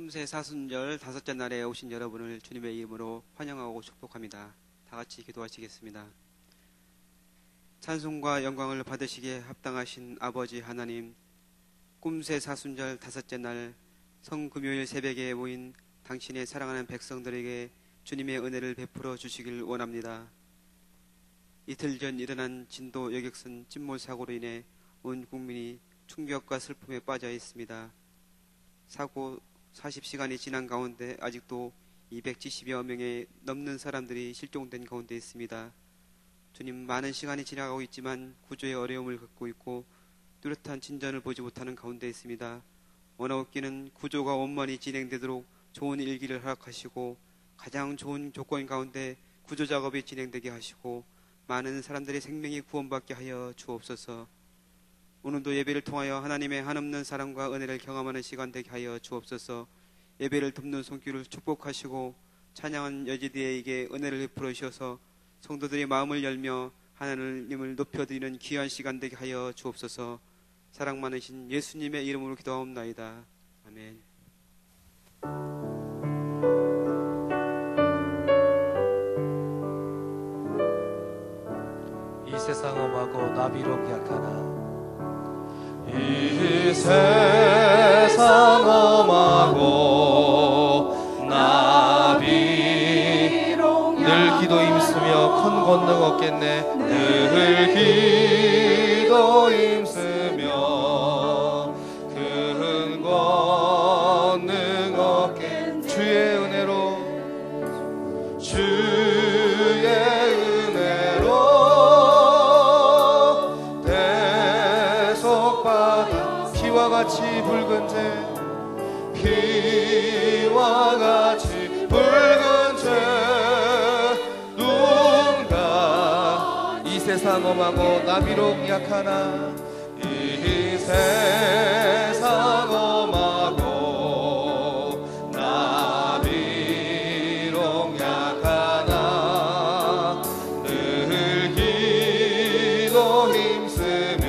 꿈새 사순절 다섯째 날에 오신 여러분을 주님의 이름으로 환영하고 축복합니다. 다 같이 기도하시겠습니다. 찬송과 영광을 받으시기에 합당하신 아버지 하나님, 꿈새 사순절 다섯째 날 성금요일 새벽에 모인 당신의 사랑하는 백성들에게 주님의 은혜를 베풀어 주시길 원합니다. 이틀 전 일어난 진도 여객선 침몰 사고로 인해 온 국민이 충격과 슬픔에 빠져 있습니다. 사고 40시간이 지난 가운데 아직도 270여 명의 넘는 사람들이 실종된 가운데 있습니다. 주님, 많은 시간이 지나가고 있지만 구조의 어려움을 겪고 있고 뚜렷한 진전을 보지 못하는 가운데 있습니다. 원하옵기는 구조가 원만히 진행되도록 좋은 일기를 허락하시고 가장 좋은 조건 가운데 구조 작업이 진행되게 하시고 많은 사람들의 생명이 구원받게 하여 주옵소서. 오늘도 예배를 통하여 하나님의 한없는 사랑과 은혜를 경험하는 시간 되게 하여 주옵소서. 예배를 돕는 손길을 축복하시고 찬양한 여지대에게 은혜를 베풀어 주셔서 성도들의 마음을 열며 하나님을 높여드리는 귀한 시간 되게 하여 주옵소서. 사랑 많으신 예수님의 이름으로 기도하옵나이다. 아멘. 이 세상 험하고 나비록 약하나 이 세상 험하고 나비록 늘 기도 힘쓰며 큰 권능 없겠네. 늘 기도 힘쓰며 큰 권능 없겠네. 주의 은혜로 주의 피와 같이 붉은 재 피와 같이 붉은 재 누군가 이 세상 험하고 나비록 약하나 이 세상 험하고 나비록 약하나 늘 기도 힘쓰며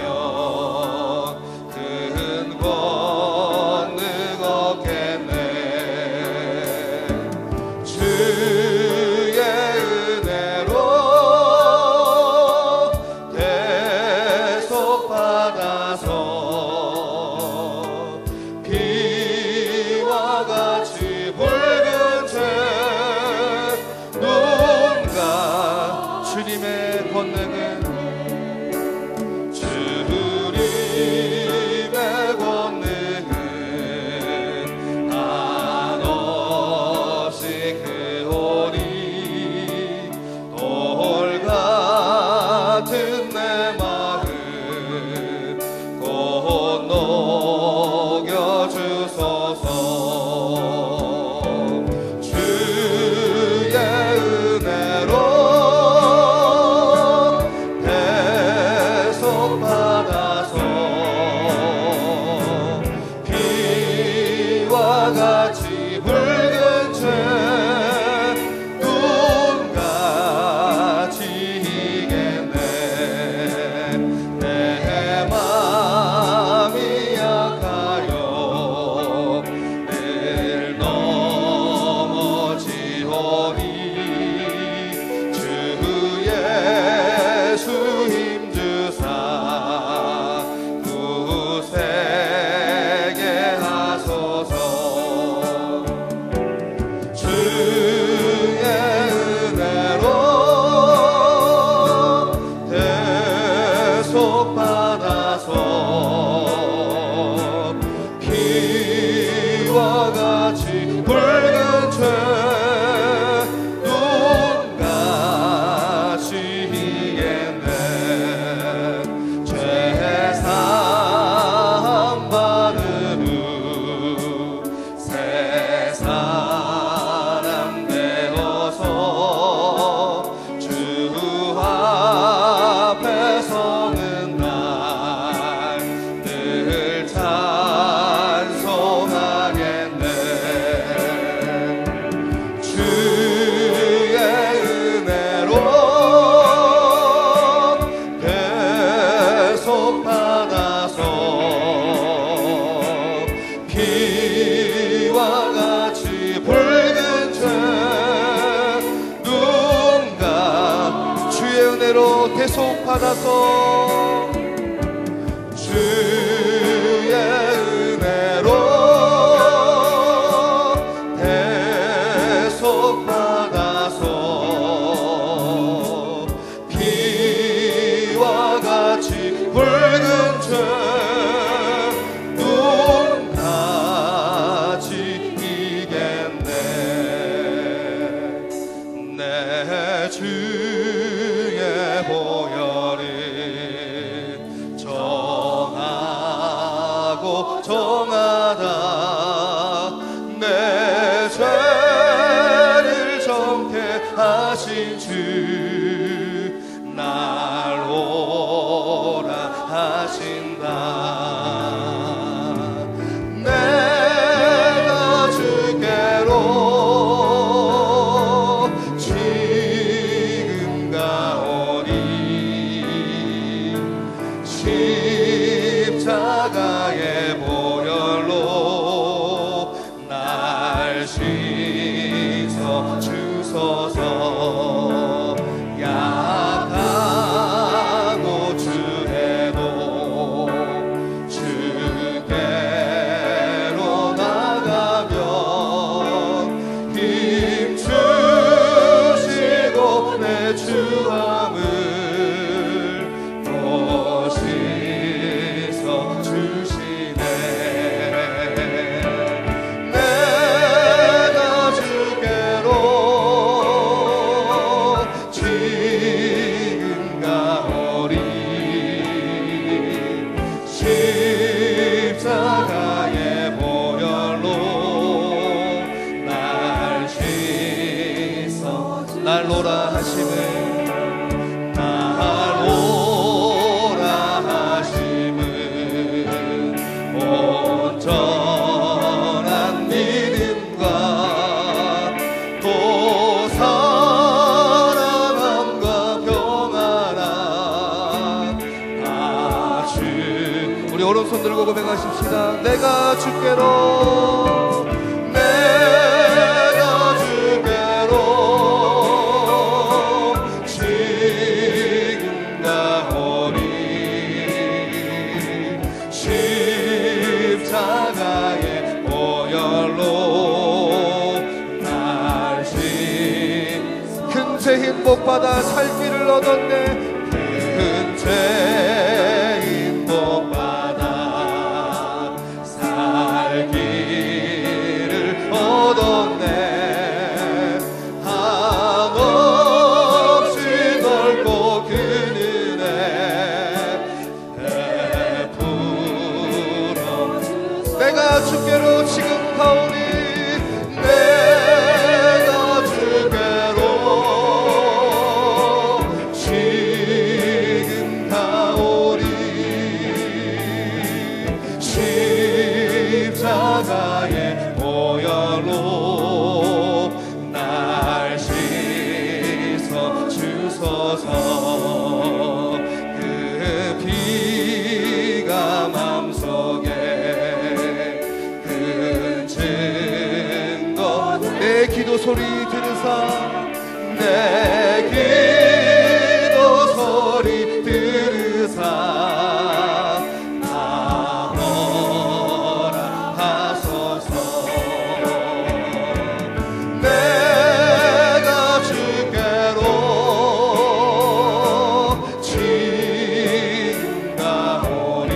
주님의 권능은 한없이 크오니 돌 같은 내 마음 곧 녹여 주소서. 주의 은혜로 같이 붉은 죄 누군가 지겠네. 내 맘이 약하여 늘 넘어지오니 주 예수 힘주사 구세게 하소서. 주의 은혜로 대속받아서 피와 같이 붉은 죄 누군가 지겠네. 죄사함 받으루 세상 되어서 주 앞에 서는 날 늘 찬송하겠네. 주의 은혜로 대속받아서 피와 같이 받아서 주의 은혜로 대속 받아서 피와 같이 붉은 죄 눈같이 이겼네. 내 주의 보혈을 정하고 정하다 내 죄를 정케 하신 주 날 오라 하신다. 내가 주께로 지금 가오니 십자가의 보혈로 날 씻어 주소서. 약하고 주해도 주께로 나가면 힘 주시고 내 주함을 또 씻어 주시네. 내가 주께로 지금 가오리 십자가의 보혈로 날 씻어 날 오라 하심은 날 오라 하심은 온전한 믿음과 또 사랑함과 평안함 다 주. 우리 오른손 들고 고백하십시다. 내가 주께로 내가 주께로 지금 가오리 십자가의 보혈로 날 씻어. 큰 죄인 복받아 살 길을 얻었네. 큰 죄인 복받아 살 길을 얻었네. 한없이 넓고 큰 은혜 베풀어. 내가 주께로 지금 가오니 내가 주께로 지금 가오리 십자가의 보혈로 날 씻어 주소서. 그 피가 맘속에 큰 증거 내 기도 소리 들으사 내 기도 소리 들으사 나오라 하소서. 내가 주께로 지금 가오니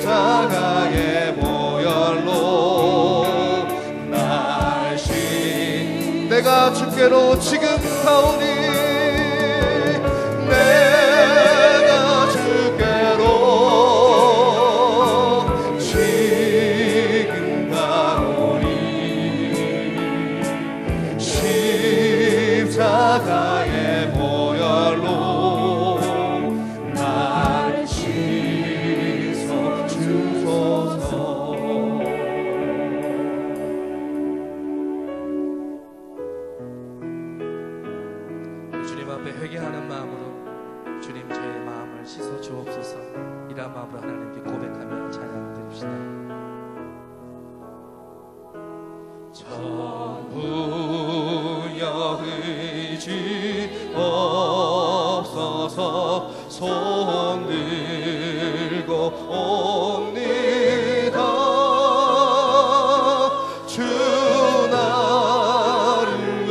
십자가의 보혈로 날 씻. 내가 주께로 지금 가오니 내가 주께로 지금 가오니 십자가의 보혈로 날 씻어 주소서. 주님 앞에 회개하는 마음으로 주님 저의 마음을 씻어 주옵소서. 이런 마음으로 하나님께 고백하며 찬양 드립시다. 전부여 의지 손 들고 옵니다. 주 나를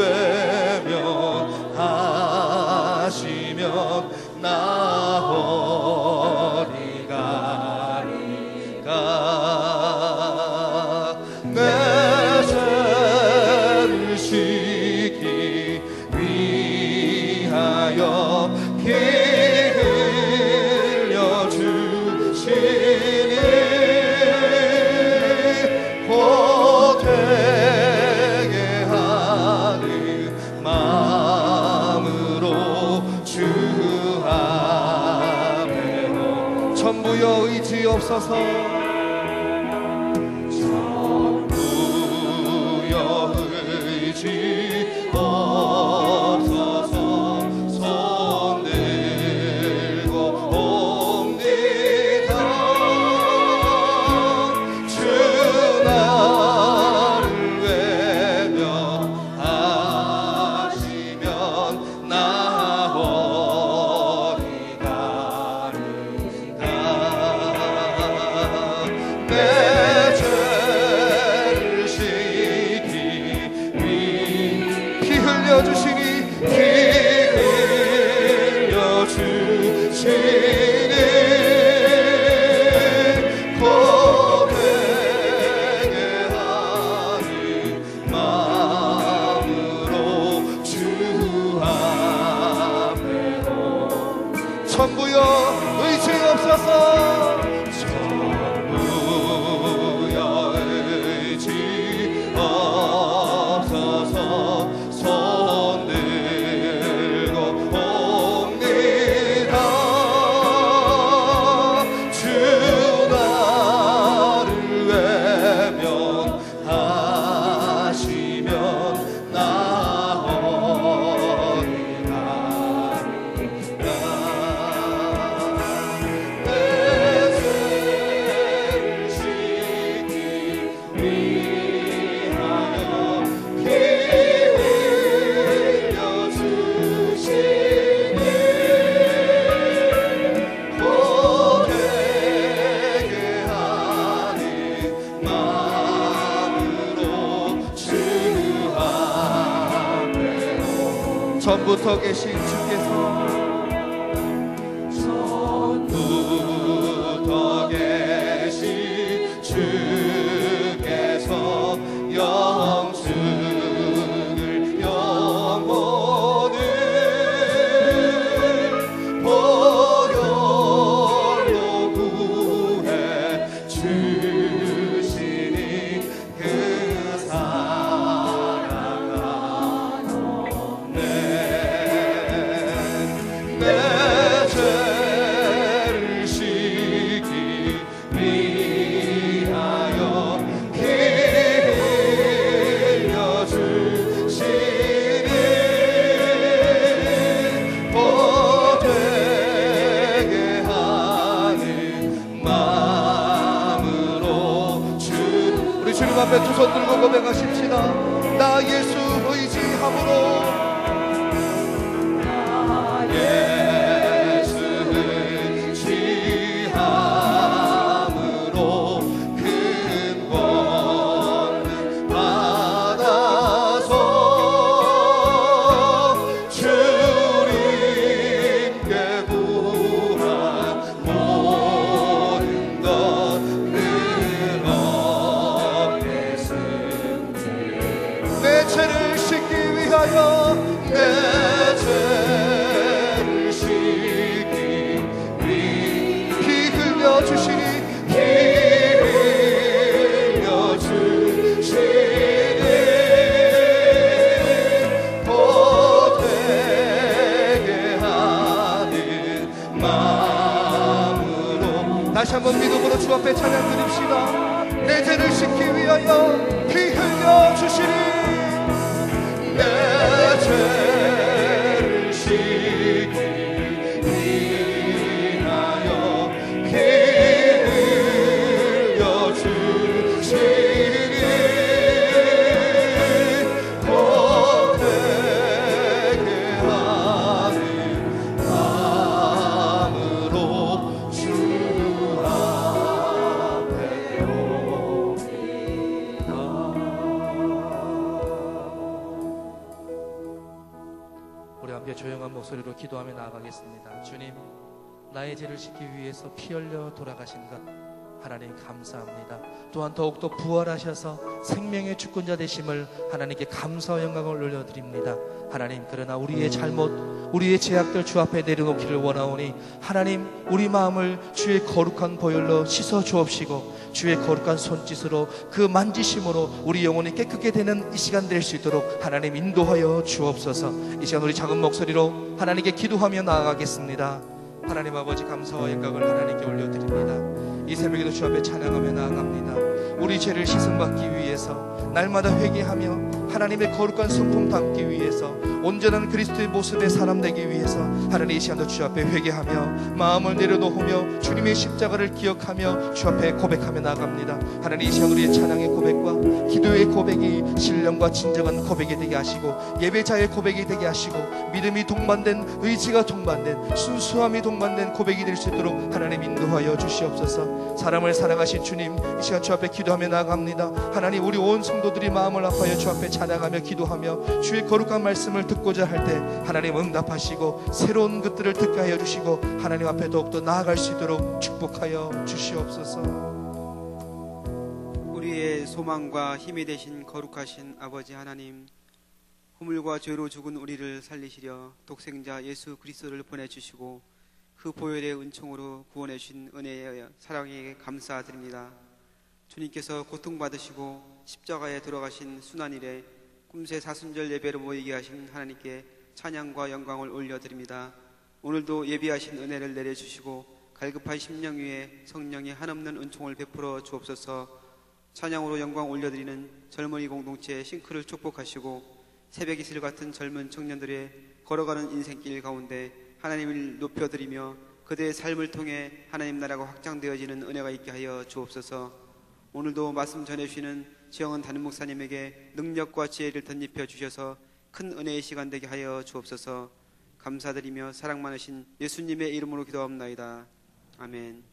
외면하시면 나 어디 가리까. 내 죄를 씻기 위하여 피 흘려주시니 보되게 하는 마음으로 주 앞에 전부여 의지없어서 없어서 손 들고 옵니다. 주 나를 외면하시면 나 어디 가리까. 내 죄를 씻기 피 흘려주시니 피 흘려주시니 고백게 하는 마음으로 주 앞에 전부여 의지 없어서 전부여 의지 없어서 손 들고 옵니다. 주 나를 외면하시면 나 어디 가리까. 내 죄를 씻기 위하여 피 흘려주시니 보되게 하는 마음으로 주 앞에 전부터 계신 주께서 전부터 계신 주께서 영생을 영원을 보혈로 구해 주시니 그 사랑하는 내 죄를 씻기 위하여 피 흘려주시니 보되게 하는 마음으로 우리 주님 앞에 두 손 들고 고백하십시다. 나 예수 의지함으로 예수 의지함으로 큰 권능 받아서 주님께 구한 모든 것 늘 얻겠습니다. 내 죄를 씻기 위하여 내 죄를 씻기 피 흘려주시니 피 흘려주시니 보되게 하는 마음으로 다시 한번 믿음으로 주 앞에 찬양 드립시다. 내 죄를 씻기 위하여 피 흘려주시니 내 죄를 씻기 위하여 피 흘려주시니 보되게 하는 마음으로 목소리로 기도하며 나아가겠습니다. 주님, 나의 죄를 씻기 위해서 피 흘려 돌아가신 것 하나님 감사합니다. 또한 더욱더 부활하셔서 생명의 주권자 되심을 하나님께 감사와 영광을 올려드립니다. 하나님, 그러나 우리의 잘못, 우리의 죄악들 주 앞에 내려놓기를 원하오니 하나님, 우리 마음을 주의 거룩한 보혈로 씻어 주옵시고 주의 거룩한 손짓으로 그 만지심으로 우리 영혼이 깨끗게 되는 이 시간 될 수 있도록 하나님 인도하여 주옵소서. 이 시간 우리 작은 목소리로 하나님께 기도하며 나아가겠습니다. 하나님 아버지, 감사와 영광을 하나님께 올려드립니다. 이 새벽에도 주 앞에 찬양하며 나아갑니다. 우리 죄를 씻음받기 위해서 날마다 회개하며 하나님의 거룩한 성품 담기 위해서 온전한 그리스도의 모습의 사람 되기 위해서 하나님 이 시간도 주 앞에 회개하며 마음을 내려놓으며 주님의 십자가를 기억하며 주 앞에 고백하며 나아갑니다. 하나님, 이 시간 우리의 찬양의 고백과 기도의 고백이 신령과 진정한 고백이 되게 하시고 예배자의 고백이 되게 하시고 믿음이 동반된, 의지가 동반된, 순수함이 동반된 고백이 될 수 있도록 하나님 인도하여 주시옵소서. 사람을 사랑하신 주님, 이 시간 주 앞에 기도하며 나아갑니다. 하나님, 우리 온 성도들이 마음을 아파하여 주 앞에 찬양하며 기도하며 주의 거룩한 말씀을 듣고자 할 때 하나님 응답하시고 새로운 것들을 듣게 하여 주시고 하나님 앞에 더욱더 나아갈 수 있도록 축복하여 주시옵소서. 우리의 소망과 힘이 되신 거룩하신 아버지 하나님, 허물과 죄로 죽은 우리를 살리시려 독생자 예수 그리스도를 보내주시고 그 보혈의 은총으로 구원해 주신 은혜의 사랑에 감사드립니다. 주님께서 고통받으시고 십자가에 돌아가신 순환일에 꿈새 사순절 예배로 모이게 하신 하나님께 찬양과 영광을 올려드립니다. 오늘도 예비하신 은혜를 내려주시고 갈급한 심령 위에 성령의 한없는 은총을 베풀어 주옵소서. 찬양으로 영광 올려드리는 젊은이 공동체 싱크를 축복하시고 새벽 이슬 같은 젊은 청년들의 걸어가는 인생길 가운데 하나님을 높여드리며 그들의 삶을 통해 하나님 나라가 확장되어지는 은혜가 있게 하여 주옵소서. 오늘도 말씀 전해주시는 지영은 담임 목사님에게 능력과 지혜를 덧입혀 주셔서 큰 은혜의 시간 되게 하여 주옵소서. 감사드리며 사랑 많으신 예수님의 이름으로 기도합나이다. 아멘.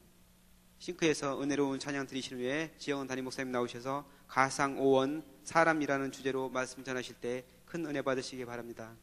싱크에서 은혜로운 찬양 드리신 후에 지영은 담임 목사님 나오셔서 가상 5원 사람이라는 주제로 말씀 전하실 때 큰 은혜 받으시기 바랍니다.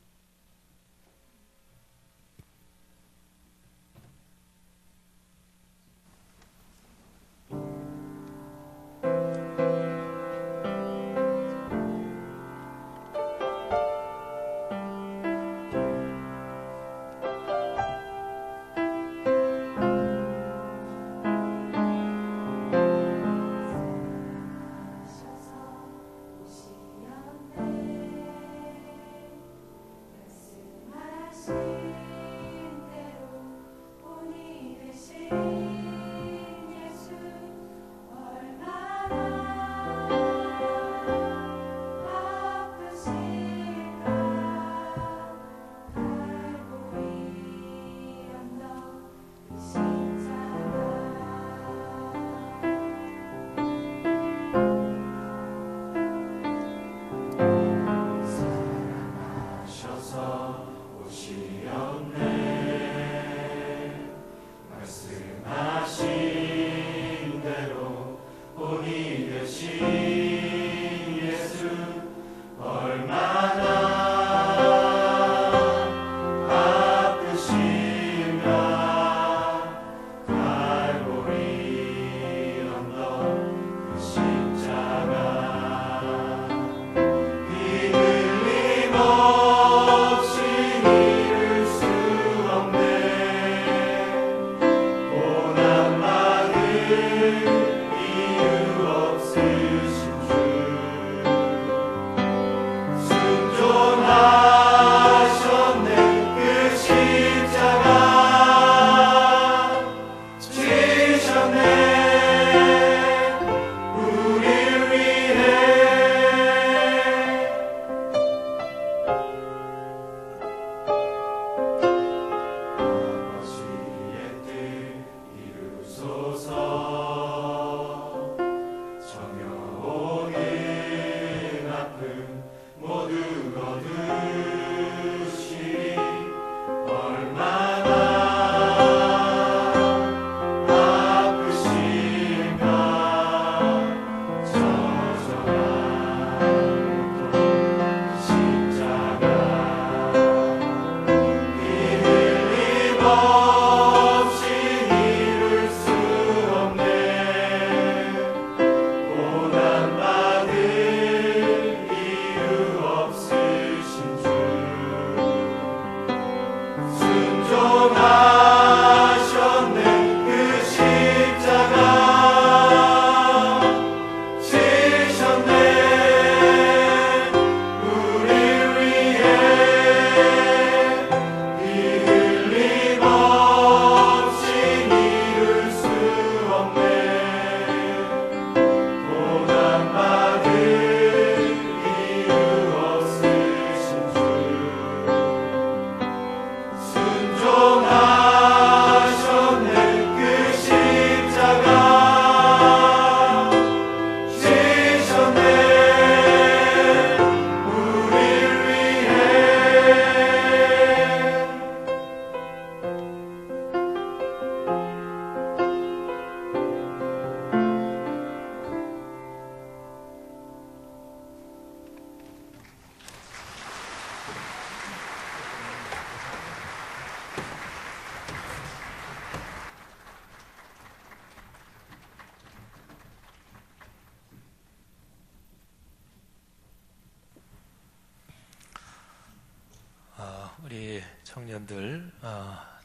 청년들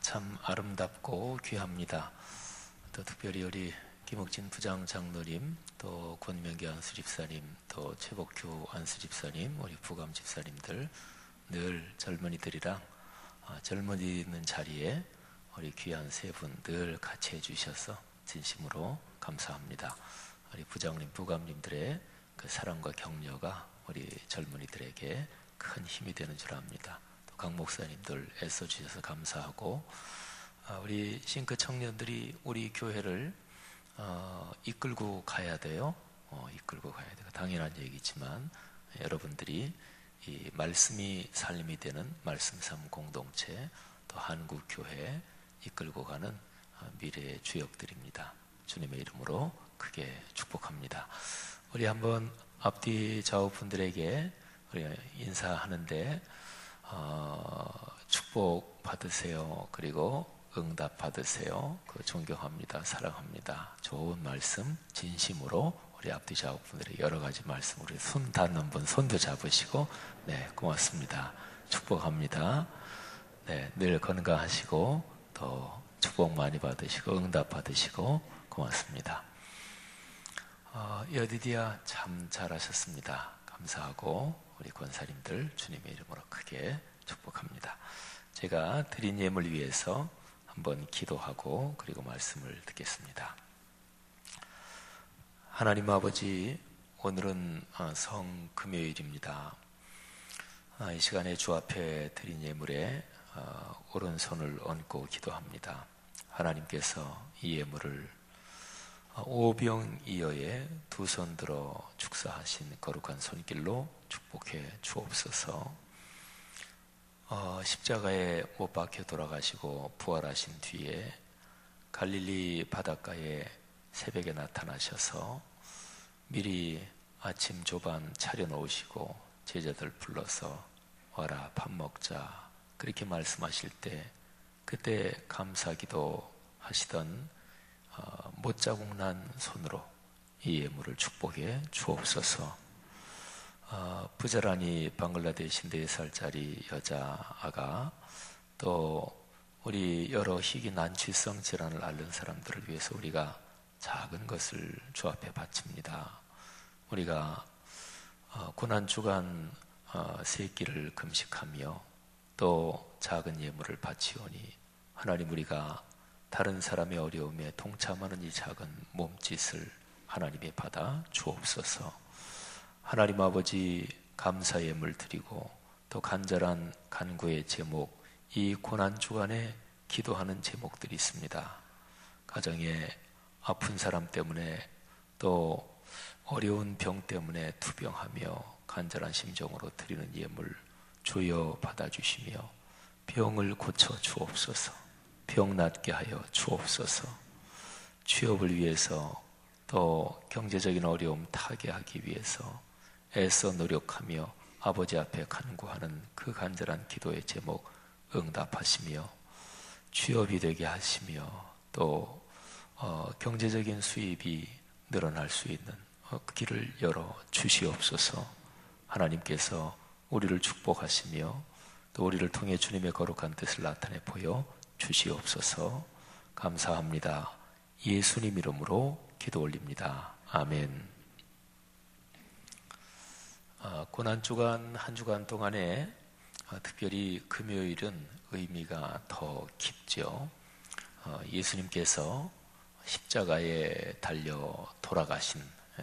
참 아름답고 귀합니다. 또 특별히 우리 김옥진 부장 장로님, 또 권명기 안수집사님, 또 최복규 안수집사님, 우리 부감 집사님들 늘 젊은이들이랑 젊은이 있는 자리에 우리 귀한 세 분 늘 같이 해주셔서 진심으로 감사합니다. 우리 부장님, 부감님들의 그 사랑과 격려가 우리 젊은이들에게 큰 힘이 되는 줄 압니다. 또 각 목사님들 애써주셔서 감사하고, 우리 싱크 청년들이 우리 교회를 이끌고 가야 돼요. 이끌고 가야 돼요. 당연한 얘기지만 여러분들이 이 말씀이 삶이 되는 말씀 삶 공동체, 또 한국 교회 이끌고 가는 미래의 주역들입니다. 주님의 이름으로 크게 축복합니다. 우리 한번 앞뒤 좌우 분들에게 우리 인사하는데 축복 받으세요. 그리고 응답 받으세요. 존경합니다. 사랑합니다. 좋은 말씀 진심으로 우리 앞뒤 좌우 분들의 여러 가지 말씀, 우리 손 닿는 분 손도 잡으시고, 네, 고맙습니다. 축복합니다. 네, 늘 건강하시고 또 축복 많이 받으시고 응답 받으시고 고맙습니다. 여디디아 참 잘하셨습니다. 감사하고 우리 권사님들 주님의 이름으로 크게 축복합니다. 제가 드린 예물 위해서 한번 기도하고 그리고 말씀을 듣겠습니다. 하나님 아버지, 오늘은 성금요일입니다. 이 시간에 주 앞에 드린 예물에 오른손을 얹고 기도합니다. 하나님께서 이 예물을 오병이어의 두 손 들어 축사하신 거룩한 손길로 축복해 주옵소서. 십자가에 못 박혀 돌아가시고 부활하신 뒤에 갈릴리 바닷가에 새벽에 나타나셔서 미리 아침 조반 차려놓으시고 제자들 불러서 와라 밥 먹자 그렇게 말씀하실 때, 그때 감사기도 하시던 못자국 난 손으로 이 예물을 축복해 주옵소서. 부자라니 방글라데시 4살짜리 여자아가, 또 우리 여러 희귀 난치성 질환을 앓는 사람들을 위해서 우리가 작은 것을 주 앞에 바칩니다. 우리가 고난주간 3끼를 금식하며 또 작은 예물을 바치오니, 하나님, 우리가 다른 사람의 어려움에 동참하는 이 작은 몸짓을 하나님이 받아 주옵소서. 하나님 아버지, 감사 예물 드리고 또 간절한 간구의 제목, 이 고난주간에 기도하는 제목들이 있습니다. 가정에 아픈 사람 때문에, 또 어려운 병 때문에 투병하며 간절한 심정으로 드리는 예물 주여 받아주시며 병을 고쳐 주옵소서. 병 낫게 하여 주옵소서. 취업을 위해서, 또 경제적인 어려움 타개하기 위해서 애써 노력하며 아버지 앞에 간구하는 그 간절한 기도의 제목 응답하시며 취업이 되게 하시며, 또 경제적인 수입이 늘어날 수 있는 그 길을 열어 주시옵소서. 하나님께서 우리를 축복하시며 또 우리를 통해 주님의 거룩한 뜻을 나타내 보여 주시옵소서. 감사합니다. 예수님 이름으로 기도 올립니다. 아멘. 고난주간 한 주간 동안에 특별히 금요일은 의미가 더 깊죠. 예수님께서 십자가에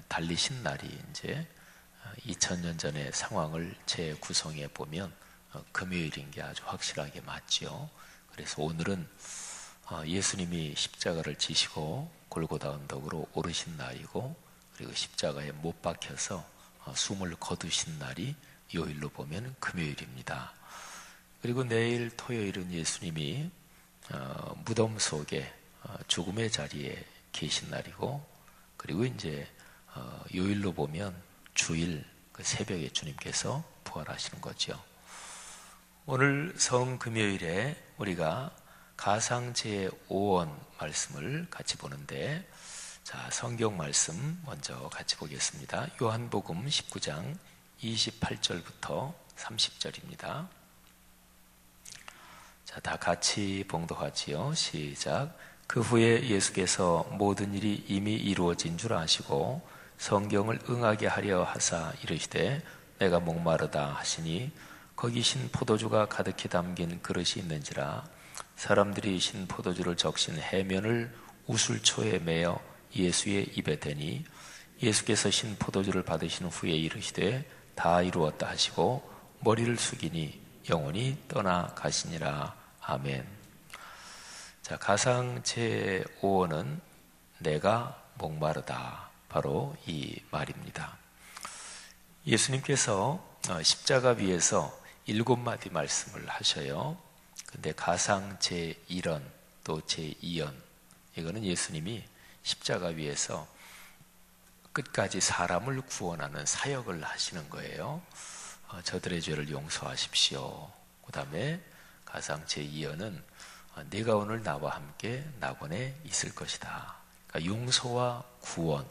달리신 날이 이제 2000년 전의 상황을 재구성해 보면 금요일인 게 아주 확실하게 맞죠. 그래서 오늘은 예수님이 십자가를 지시고 골고다 언덕으로 오르신 날이고, 그리고 십자가에 못 박혀서 숨을 거두신 날이 요일로 보면 금요일입니다. 그리고 내일 토요일은 예수님이 무덤 속에 죽음의 자리에 계신 날이고, 그리고 이제 요일로 보면 주일 그 새벽에 주님께서 부활하시는 거죠. 오늘 성금요일에 우리가 가상 제5원 말씀을 같이 보는데, 자, 성경 말씀 먼저 같이 보겠습니다. 요한복음 19장 28절부터 30절입니다. 자, 다 같이 봉독하지요. 시작. 그 후에 예수께서 모든 일이 이미 이루어진 줄 아시고 성경을 응하게 하려 하사 이르시되 내가 목마르다 하시니 거기 신 포도주가 가득히 담긴 그릇이 있는지라. 사람들이 신 포도주를 적신 해면을 우슬초에 매어 예수의 입에 대니 예수께서 신 포도주를 받으신 후에 이르시되 다 이루었다 하시고 머리를 숙이니 영혼이 떠나가시니라. 아멘. 자, 가상 제5호는 내가 목마르다, 바로 이 말입니다. 예수님께서 십자가 위에서 7마디 말씀을 하셔요. 근데 가상 제1원 또 제2원, 이거는 예수님이 십자가 위에서 끝까지 사람을 구원하는 사역을 하시는 거예요. 저들의 죄를 용서하십시오. 그 다음에 가상 제2연은 네가 오늘 나와 함께 낙원에 있을 것이다. 그러니까 용서와 구원,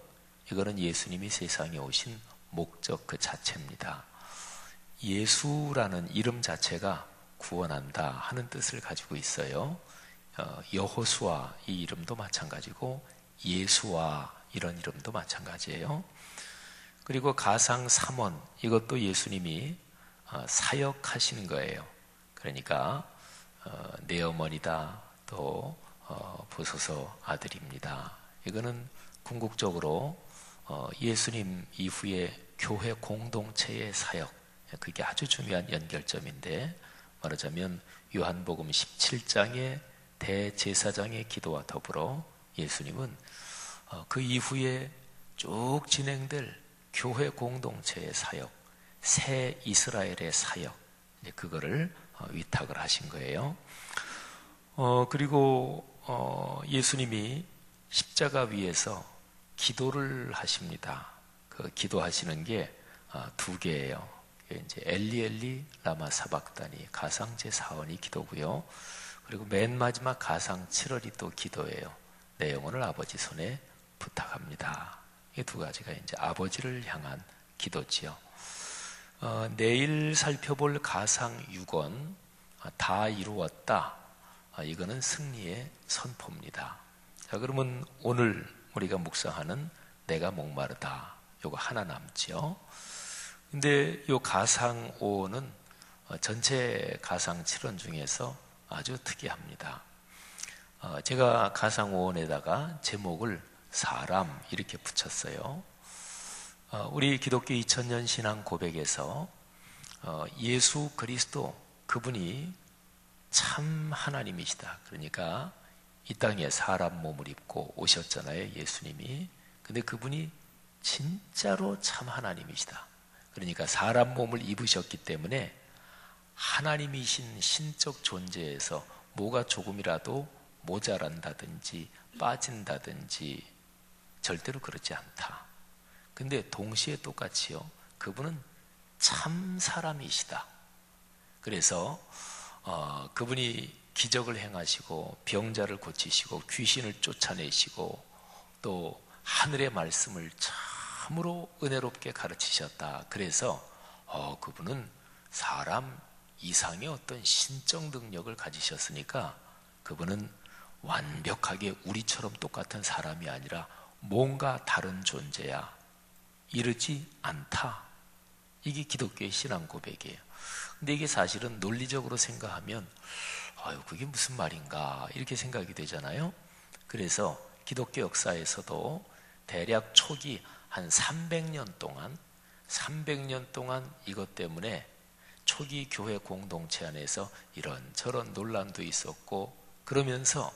이거는 예수님이 세상에 오신 목적 그 자체입니다. 예수라는 이름 자체가 구원한다 하는 뜻을 가지고 있어요. 여호수아 이 이름도 마찬가지고 예수와 이런 이름도 마찬가지예요. 그리고 가상 3원, 이것도 예수님이 사역하시는 거예요. 그러니까 내 어머니다, 또 보소서 아들입니다. 이거는 궁극적으로 예수님 이후에 교회 공동체의 사역, 그게 아주 중요한 연결점인데, 말하자면 요한복음 17장의 대제사장의 기도와 더불어 예수님은 그 이후에 쭉 진행될 교회 공동체의 사역, 새 이스라엘의 사역, 그거를 위탁을 하신 거예요. 그리고 예수님이 십자가 위에서 기도를 하십니다. 그 기도하시는 게 두 개예요. 이제 엘리 엘리 라마 사박다니 가상 제4원이 기도고요. 그리고 맨 마지막 가상 7월이 또 기도예요. 내 영혼을 아버지 손에 부탁합니다. 이 두 가지가 이제 아버지를 향한 기도지요. 내일 살펴볼 가상 6원 다 이루었다. 이거는 승리의 선포입니다. 자, 그러면 오늘 우리가 묵상하는 내가 목마르다, 요거 하나 남지요. 근데 요 가상 5는 전체 가상 7원 중에서 아주 특이합니다. 제가 가상 5원에다가 제목을 사람 이렇게 붙였어요. 우리 기독교 2000년 신앙 고백에서 예수 그리스도, 그분이 참 하나님이시다. 그러니까 이 땅에 사람 몸을 입고 오셨잖아요, 예수님이. 근데 그분이 진짜로 참 하나님이시다. 그러니까 사람 몸을 입으셨기 때문에 하나님이신 신적 존재에서 뭐가 조금이라도 모자란다든지 빠진다든지 절대로 그렇지 않다. 근데 동시에 똑같이요, 그분은 참 사람이시다. 그래서 그분이 기적을 행하시고 병자를 고치시고 귀신을 쫓아내시고 또 하늘의 말씀을 참으로 은혜롭게 가르치셨다. 그래서 그분은 사람 이상의 어떤 신적 능력을 가지셨으니까 그분은 완벽하게 우리처럼 똑같은 사람이 아니라 뭔가 다른 존재야, 이르지 않다. 이게 기독교의 신앙 고백이에요. 근데 이게 사실은 논리적으로 생각하면 그게 무슨 말인가 이렇게 생각이 되잖아요. 그래서 기독교 역사에서도 대략 초기 한 300년 동안 이것 때문에 초기 교회 공동체 안에서 이런저런 논란도 있었고, 그러면서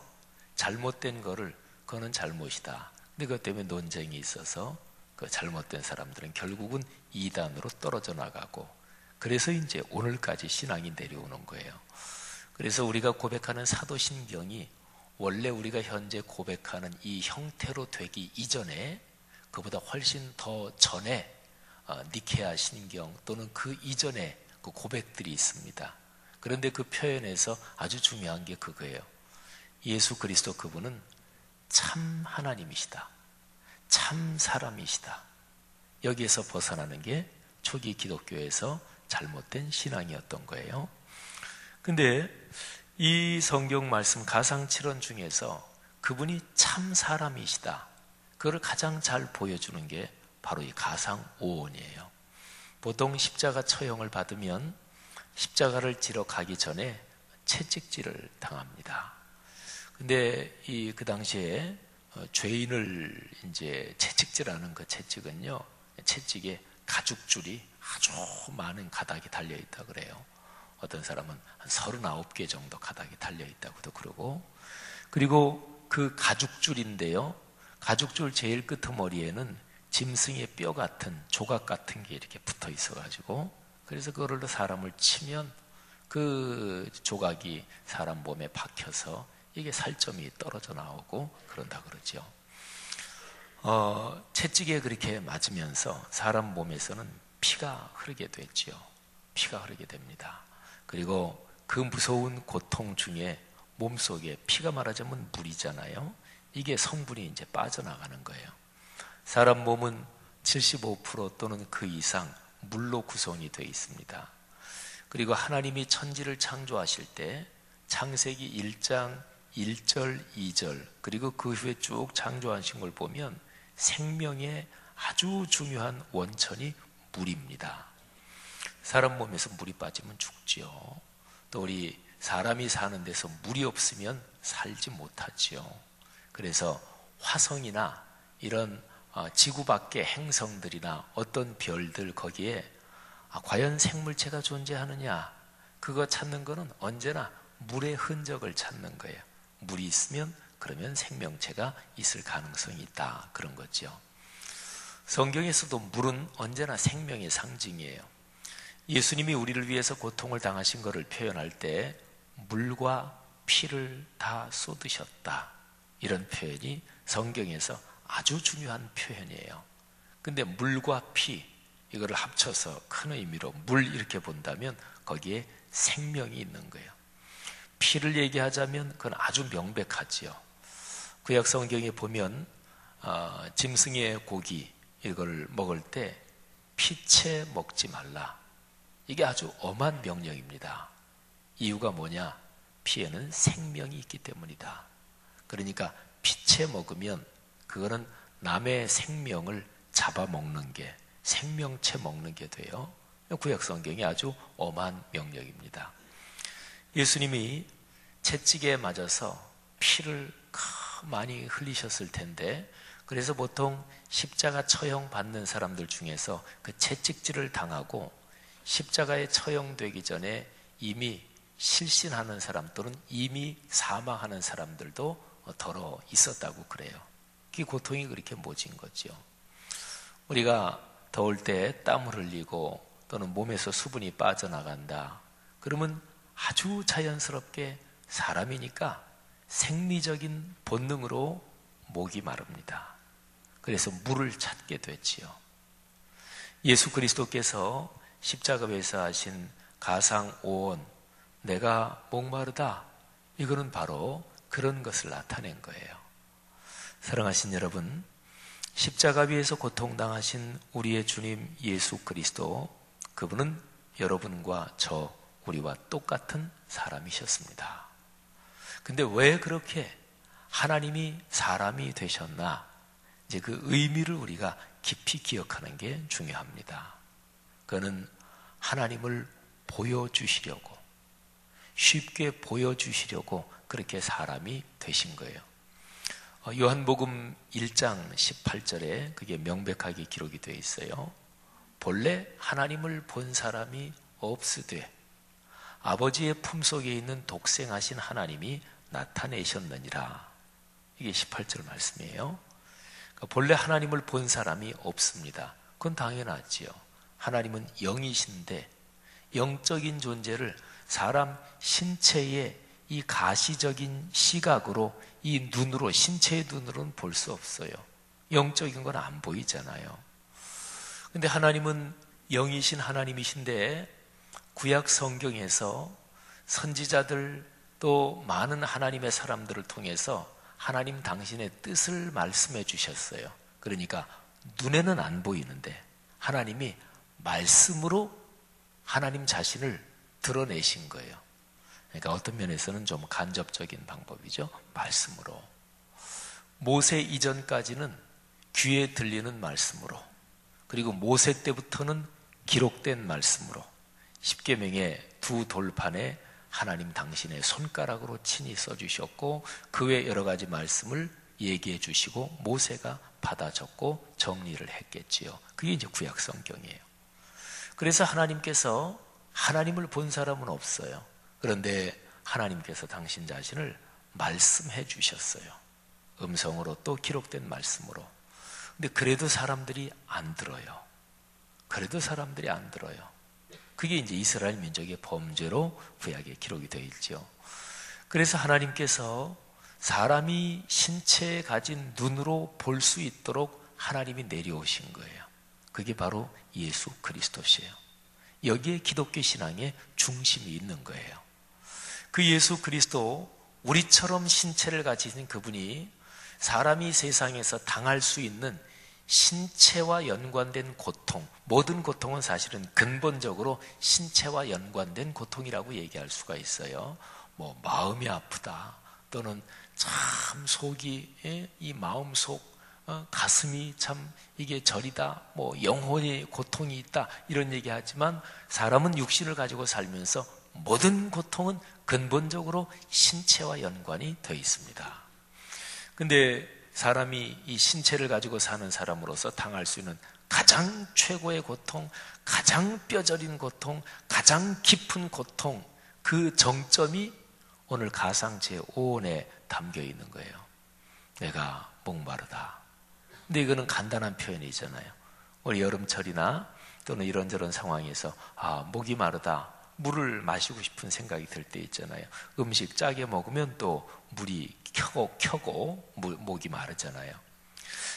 잘못된 거를 그거는 잘못이다. 근데 그것 때문에 논쟁이 있어서 그 잘못된 사람들은 결국은 이단으로 떨어져 나가고, 그래서 이제 오늘까지 신앙이 내려오는 거예요. 그래서 우리가 고백하는 사도신경이 원래 우리가 현재 고백하는 이 형태로 되기 이전에, 그보다 훨씬 더 전에 니케아 신경 또는 그 이전에 그 고백들이 있습니다. 그런데 그 표현에서 아주 중요한 게 그거예요. 예수 그리스도 그분은 참 하나님이시다, 참 사람이시다. 여기에서 벗어나는 게 초기 기독교에서 잘못된 신앙이었던 거예요. 근데 이 성경 말씀 가상칠언 중에서 그분이 참 사람이시다, 그걸 가장 잘 보여주는 게 바로 이 가상오온이에요. 보통 십자가 처형을 받으면 십자가를 지러 가기 전에 채찍질을 당합니다. 근데 그 당시에 죄인을 이제 채찍질하는 그 채찍은요, 채찍에 가죽줄이 아주 많은 가닥이 달려있다 그래요. 어떤 사람은 한 39개 정도 가닥이 달려있다고도 그러고, 그리고 그 가죽줄인데요, 가죽줄 제일 끄트머리에는 짐승의 뼈 같은 조각 같은 게 이렇게 붙어 있어가지고, 그래서 그걸로 사람을 치면 그 조각이 사람 몸에 박혀서 이게 살점이 떨어져 나오고 그런다 그러죠. 채찍에 그렇게 맞으면서 사람 몸에서는 피가 흐르게 됐죠. 피가 흐르게 됩니다. 그리고 그 무서운 고통 중에 몸속에, 피가 말하자면 물이잖아요. 이게 성분이 이제 빠져나가는 거예요. 사람 몸은 75% 또는 그 이상 물로 구성이 되어 있습니다. 그리고 하나님이 천지를 창조하실 때 창세기 1장 1절, 2절, 그리고 그 후에 쭉 창조하신 걸 보면 생명의 아주 중요한 원천이 물입니다. 사람 몸에서 물이 빠지면 죽지요. 또 우리 사람이 사는 데서 물이 없으면 살지 못하지요. 그래서 화성이나 이런 지구 밖의 행성들이나 어떤 별들, 거기에 과연 생물체가 존재하느냐, 그거 찾는 거는 언제나 물의 흔적을 찾는 거예요. 물이 있으면 그러면 생명체가 있을 가능성이 있다, 그런 거죠. 성경에서도 물은 언제나 생명의 상징이에요. 예수님이 우리를 위해서 고통을 당하신 것을 표현할 때 물과 피를 다 쏟으셨다, 이런 표현이 성경에서 아주 중요한 표현이에요. 근데 물과 피, 이거를 합쳐서 큰 의미로 물 이렇게 본다면 거기에 생명이 있는 거예요. 피를 얘기하자면 그건 아주 명백하지요. 구약 성경에 보면 짐승의 고기 이걸 먹을 때 피채 먹지 말라, 이게 아주 엄한 명령입니다. 이유가 뭐냐? 피에는 생명이 있기 때문이다. 그러니까 피채 먹으면 그거는 남의 생명을 잡아먹는 게, 생명체 먹는 게 돼요. 구약 성경이 아주 엄한 명령입니다. 예수님이 채찍에 맞아서 피를 많이 흘리셨을 텐데, 그래서 보통 십자가 처형 받는 사람들 중에서 그 채찍질을 당하고 십자가에 처형되기 전에 이미 실신하는 사람 또는 이미 사망하는 사람들도 더러 있었다고 그래요. 그 고통이 그렇게 모진 거죠. 우리가 더울 때 땀을 흘리고 또는 몸에서 수분이 빠져나간다, 그러면 아주 자연스럽게 사람이니까 생리적인 본능으로 목이 마릅니다. 그래서 물을 찾게 됐지요. 예수 그리스도께서 십자가에서 하신 가상오온, 내가 목마르다, 이거는 바로 그런 것을 나타낸 거예요. 사랑하신 여러분, 십자가 위에서 고통당하신 우리의 주님 예수 그리스도, 그분은 여러분과 저, 우리와 똑같은 사람이셨습니다. 근데 왜 그렇게 하나님이 사람이 되셨나, 이제 그 의미를 우리가 깊이 기억하는 게 중요합니다. 그는 하나님을 보여주시려고, 쉽게 보여주시려고 그렇게 사람이 되신 거예요. 요한복음 1장 18절에 그게 명백하게 기록이 되어 있어요. 본래 하나님을 본 사람이 없으되 아버지의 품속에 있는 독생하신 하나님이 나타내셨느니라. 이게 18절 말씀이에요. 그러니까 본래 하나님을 본 사람이 없습니다. 그건 당연하지요. 하나님은 영이신데 영적인 존재를 사람 신체의 이 가시적인 시각으로, 이 눈으로, 신체의 눈으로는 볼 수 없어요. 영적인 건 안 보이잖아요. 근데 하나님은 영이신 하나님이신데 구약 성경에서 선지자들 또 많은 하나님의 사람들을 통해서 하나님 당신의 뜻을 말씀해 주셨어요. 그러니까 눈에는 안 보이는데 하나님이 말씀으로 하나님 자신을 드러내신 거예요. 그러니까 어떤 면에서는 좀 간접적인 방법이죠. 말씀으로. 모세 이전까지는 귀에 들리는 말씀으로, 그리고 모세 때부터는 기록된 말씀으로, 십계명의 두 돌판에 하나님 당신의 손가락으로 친히 써주셨고, 그 외 여러 가지 말씀을 얘기해 주시고 모세가 받아 적고 정리를 했겠지요. 그게 이제 구약 성경이에요. 그래서 하나님께서, 하나님을 본 사람은 없어요. 그런데 하나님께서 당신 자신을 말씀해 주셨어요. 음성으로, 또 기록된 말씀으로. 근데 그래도 사람들이 안 들어요. 그래도 사람들이 안 들어요. 그게 이제 이스라엘 민족의 범죄로 구약에 기록이 되어 있죠. 그래서 하나님께서 사람이 신체에 가진 눈으로 볼 수 있도록 하나님이 내려오신 거예요. 그게 바로 예수 그리스도시에요. 여기에 기독교 신앙의 중심이 있는 거예요. 그 예수 그리스도, 우리처럼 신체를 가지신 그분이 사람이 세상에서 당할 수 있는 신체와 연관된 고통, 모든 고통은 사실은 근본적으로 신체와 연관된 고통이라고 얘기할 수가 있어요. 뭐 마음이 아프다, 또는 참 속이, 이 마음속 가슴이 참 이게 저리다, 뭐 영혼의 고통이 있다, 이런 얘기하지만 사람은 육신을 가지고 살면서 모든 고통은 근본적으로 신체와 연관이 되어 있습니다. 근데 사람이 이 신체를 가지고 사는 사람으로서 당할 수 있는 가장 최고의 고통, 가장 뼈저린 고통, 가장 깊은 고통, 그 정점이 오늘 가상 제5원에 담겨 있는 거예요. 내가 목마르다. 근데 이거는 간단한 표현이잖아요. 우리 여름철이나 또는 이런저런 상황에서 목이 마르다, 물을 마시고 싶은 생각이 들 때 있잖아요. 음식 짜게 먹으면 또 물이 켜고 목이 마르잖아요.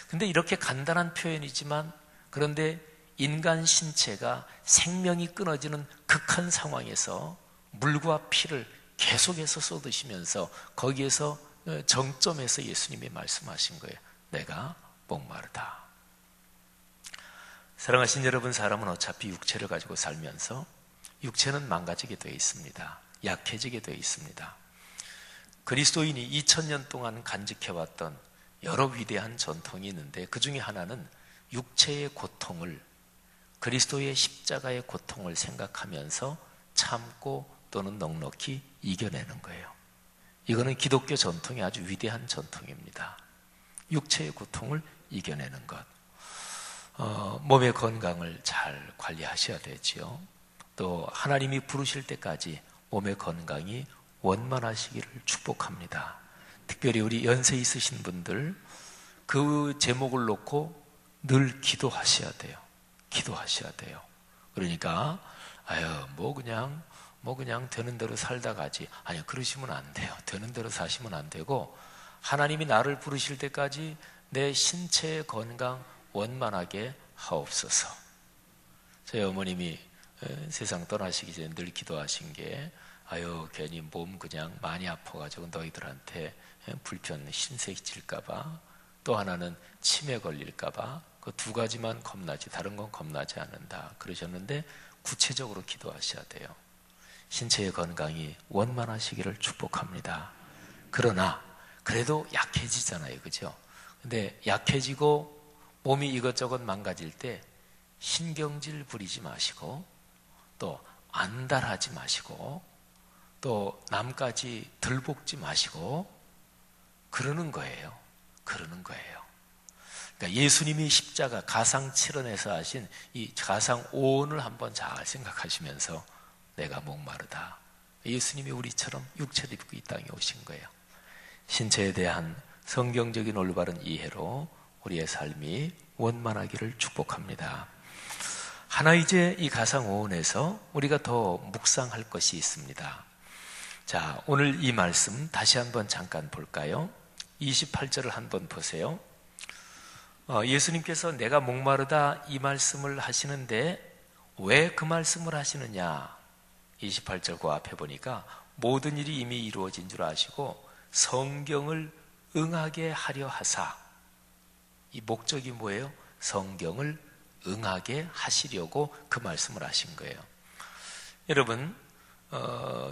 근데 이렇게 간단한 표현이지만, 그런데 인간 신체가 생명이 끊어지는 극한 상황에서 물과 피를 계속해서 쏟으시면서 거기에서 정점에서 예수님이 말씀하신 거예요. 내가 목마르다. 사랑하신 여러분, 사람은 어차피 육체를 가지고 살면서 육체는 망가지게 되어 있습니다. 약해지게 되어 있습니다. 그리스도인이 2000년 동안 간직해왔던 여러 위대한 전통이 있는데, 그 중에 하나는 육체의 고통을, 그리스도의 십자가의 고통을 생각하면서 참고 또는 넉넉히 이겨내는 거예요. 이거는 기독교 전통의 아주 위대한 전통입니다. 육체의 고통을 이겨내는 것. 몸의 건강을 잘 관리하셔야 되지요. 또 하나님이 부르실 때까지 몸의 건강이 원만하시기를 축복합니다. 특별히 우리 연세 있으신 분들, 그 제목을 놓고 늘 기도하셔야 돼요. 기도하셔야 돼요. 그러니까 뭐 그냥 되는 대로 살다 가지. 아니요, 그러시면 안 돼요. 되는 대로 사시면 안 되고, 하나님이 나를 부르실 때까지 내 신체의 건강 원만하게 하옵소서. 저희 어머님이 세상 떠나시기 전에 늘 기도하신 게, 괜히 몸 그냥 많이 아파가지고 너희들한테 불편 신세질까봐, 또 하나는 치매 걸릴까봐, 그 두 가지만 겁나지 다른 건 겁나지 않는다 그러셨는데, 구체적으로 기도하셔야 돼요. 신체의 건강이 원만하시기를 축복합니다. 그러나 그래도 약해지잖아요, 그죠? 근데 약해지고 몸이 이것저것 망가질 때 신경질 부리지 마시고, 또 안달하지 마시고, 또 남까지 들볶지 마시고, 그러는 거예요. 그러는 거예요. 그러니까 예수님이 십자가 가상 7원에서 하신 이 가상 5원을 한번 잘 생각하시면서 내가 목마르다. 예수님이 우리처럼 육체를 입고 이 땅에 오신 거예요. 신체에 대한 성경적인 올바른 이해로 우리의 삶이 원만하기를 축복합니다. 하나 이제 이 가상 5원에서 우리가 더 묵상할 것이 있습니다. 자, 오늘 이 말씀 다시 한번 잠깐 볼까요? 28절을 한번 보세요. 예수님께서 내가 목마르다 이 말씀을 하시는데 왜 그 말씀을 하시느냐? 28절 그 앞에 보니까 모든 일이 이미 이루어진 줄 아시고 성경을 응하게 하려 하사. 이 목적이 뭐예요? 성경을 응하게 하시려고 그 말씀을 하신 거예요. 여러분,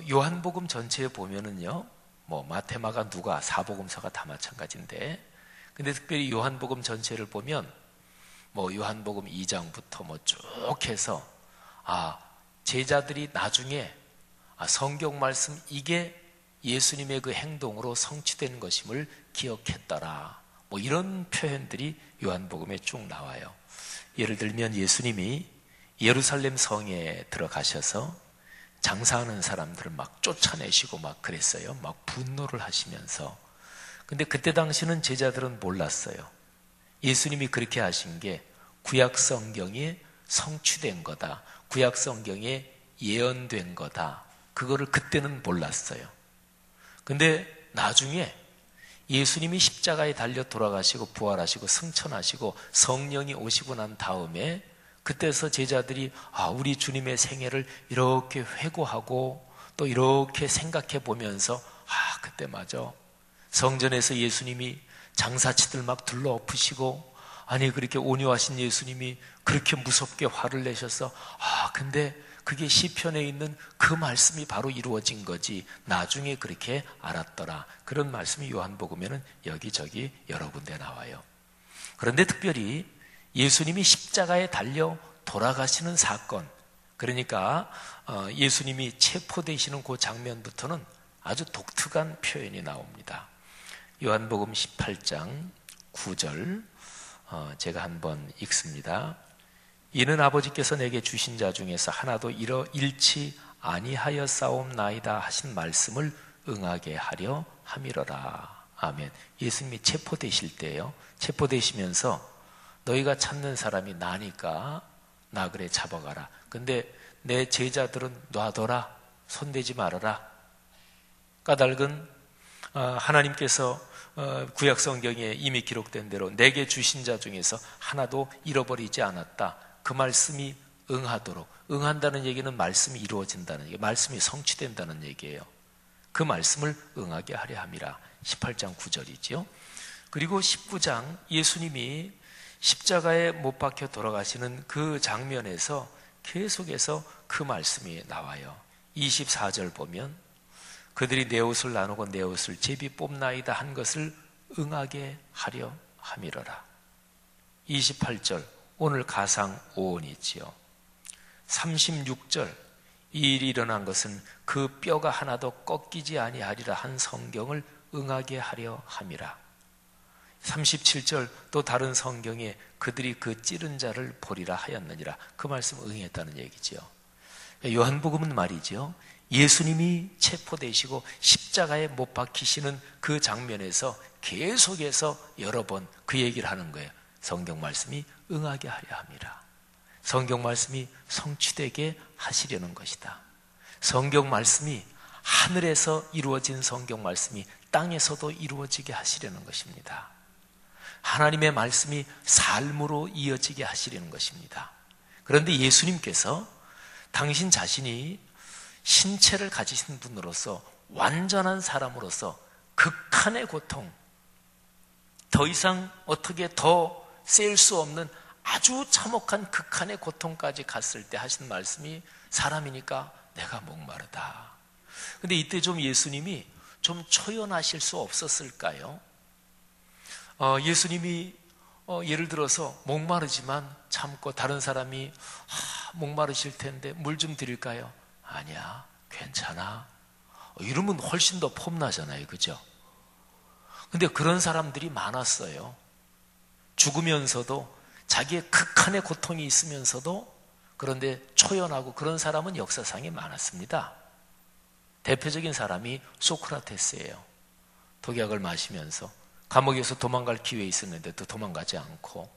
요한복음 전체에 보면은요, 뭐 마태, 마가, 누가, 사복음서가 다 마찬가지인데, 근데 특별히 요한복음 전체를 보면 뭐 요한복음 2장부터 뭐 쭉 해서 제자들이 나중에 성경 말씀 이게 예수님의 그 행동으로 성취된 것임을 기억했더라, 뭐 이런 표현들이 요한복음에 쭉 나와요. 예를 들면 예수님이 예루살렘 성에 들어가셔서 장사하는 사람들을 막 쫓아내시고 막 그랬어요. 막 분노를 하시면서. 근데 그때 당시는 제자들은 몰랐어요. 예수님이 그렇게 하신 게 구약 성경에 성취된 거다, 구약 성경에 예언된 거다, 그거를 그때는 몰랐어요. 근데 나중에 예수님이 십자가에 달려 돌아가시고 부활하시고 승천하시고 성령이 오시고 난 다음에 그때서 제자들이 우리 주님의 생애를 이렇게 회고하고 또 이렇게 생각해 보면서 그때 맞아, 성전에서 예수님이 장사치들 막 둘러엎으시고, 아니 그렇게 온유하신 예수님이 그렇게 무섭게 화를 내셔서 근데 그게 시편에 있는 그 말씀이 바로 이루어진 거지, 나중에 그렇게 알았더라, 그런 말씀이 요한복음에는 여기저기 여러 군데 나와요. 그런데 특별히 예수님이 십자가에 달려 돌아가시는 사건, 그러니까 예수님이 체포되시는 그 장면부터는 아주 독특한 표현이 나옵니다. 요한복음 18장 9절 제가 한번 읽습니다. 이는 아버지께서 내게 주신 자 중에서 하나도 잃지 아니하였사옵나이다 하신 말씀을 응하게 하려 함이러라. 아멘. 예수님이 체포되실 때요, 체포되시면서 너희가 찾는 사람이 나니까 나 그래 잡아가라. 근데 내 제자들은 놔둬라, 손대지 말아라. 까닭은 하나님께서 구약 성경에 이미 기록된 대로 내게 주신 자 중에서 하나도 잃어버리지 않았다, 그 말씀이 응하도록, 응한다는 얘기는 말씀이 이루어진다는 얘기, 말씀이 성취된다는 얘기예요. 그 말씀을 응하게 하려 함이라. 18장 9절이죠. 그리고 19장 예수님이 십자가에 못 박혀 돌아가시는 그 장면에서 계속해서 그 말씀이 나와요. 24절 보면 그들이 내 옷을 나누고 내 옷을 제비 뽑나이다 한 것을 응하게 하려 함이러라. 28절 오늘 가상 오언이지요. 36절 이 일이 일어난 것은 그 뼈가 하나도 꺾이지 아니하리라 한 성경을 응하게 하려 함이라. 37절 또 다른 성경에 그들이 그 찌른 자를 보리라 하였느니라, 그 말씀 응했다는 얘기죠. 요한복음은 말이죠, 예수님이 체포되시고 십자가에 못 박히시는 그 장면에서 계속해서 여러 번 그 얘기를 하는 거예요. 성경 말씀이 응하게 하려 함이라. 성경 말씀이 성취되게 하시려는 것이다. 성경 말씀이 하늘에서 이루어진 성경 말씀이 땅에서도 이루어지게 하시려는 것입니다. 하나님의 말씀이 삶으로 이어지게 하시려는 것입니다. 그런데 예수님께서 당신 자신이 신체를 가지신 분으로서 완전한 사람으로서 극한의 고통, 더 이상 어떻게 더 셀 수 없는 아주 참혹한 극한의 고통까지 갔을 때 하신 말씀이 사람이니까 내가 목마르다. 근데 이때 좀 예수님이 좀 초연하실 수 없었을까요? 예수님이 예를 들어서 목마르지만 참고 다른 사람이 목마르실 텐데 물 좀 드릴까요? 아니야, 괜찮아. 이러면 훨씬 더 폼나잖아요, 그죠? 근데 그런 사람들이 많았어요. 죽으면서도 자기의 극한의 고통이 있으면서도 그런데 초연하고 그런 사람은 역사상에 많았습니다. 대표적인 사람이 소크라테스예요. 독약을 마시면서 감옥에서 도망갈 기회 있었는데도 도망가지 않고,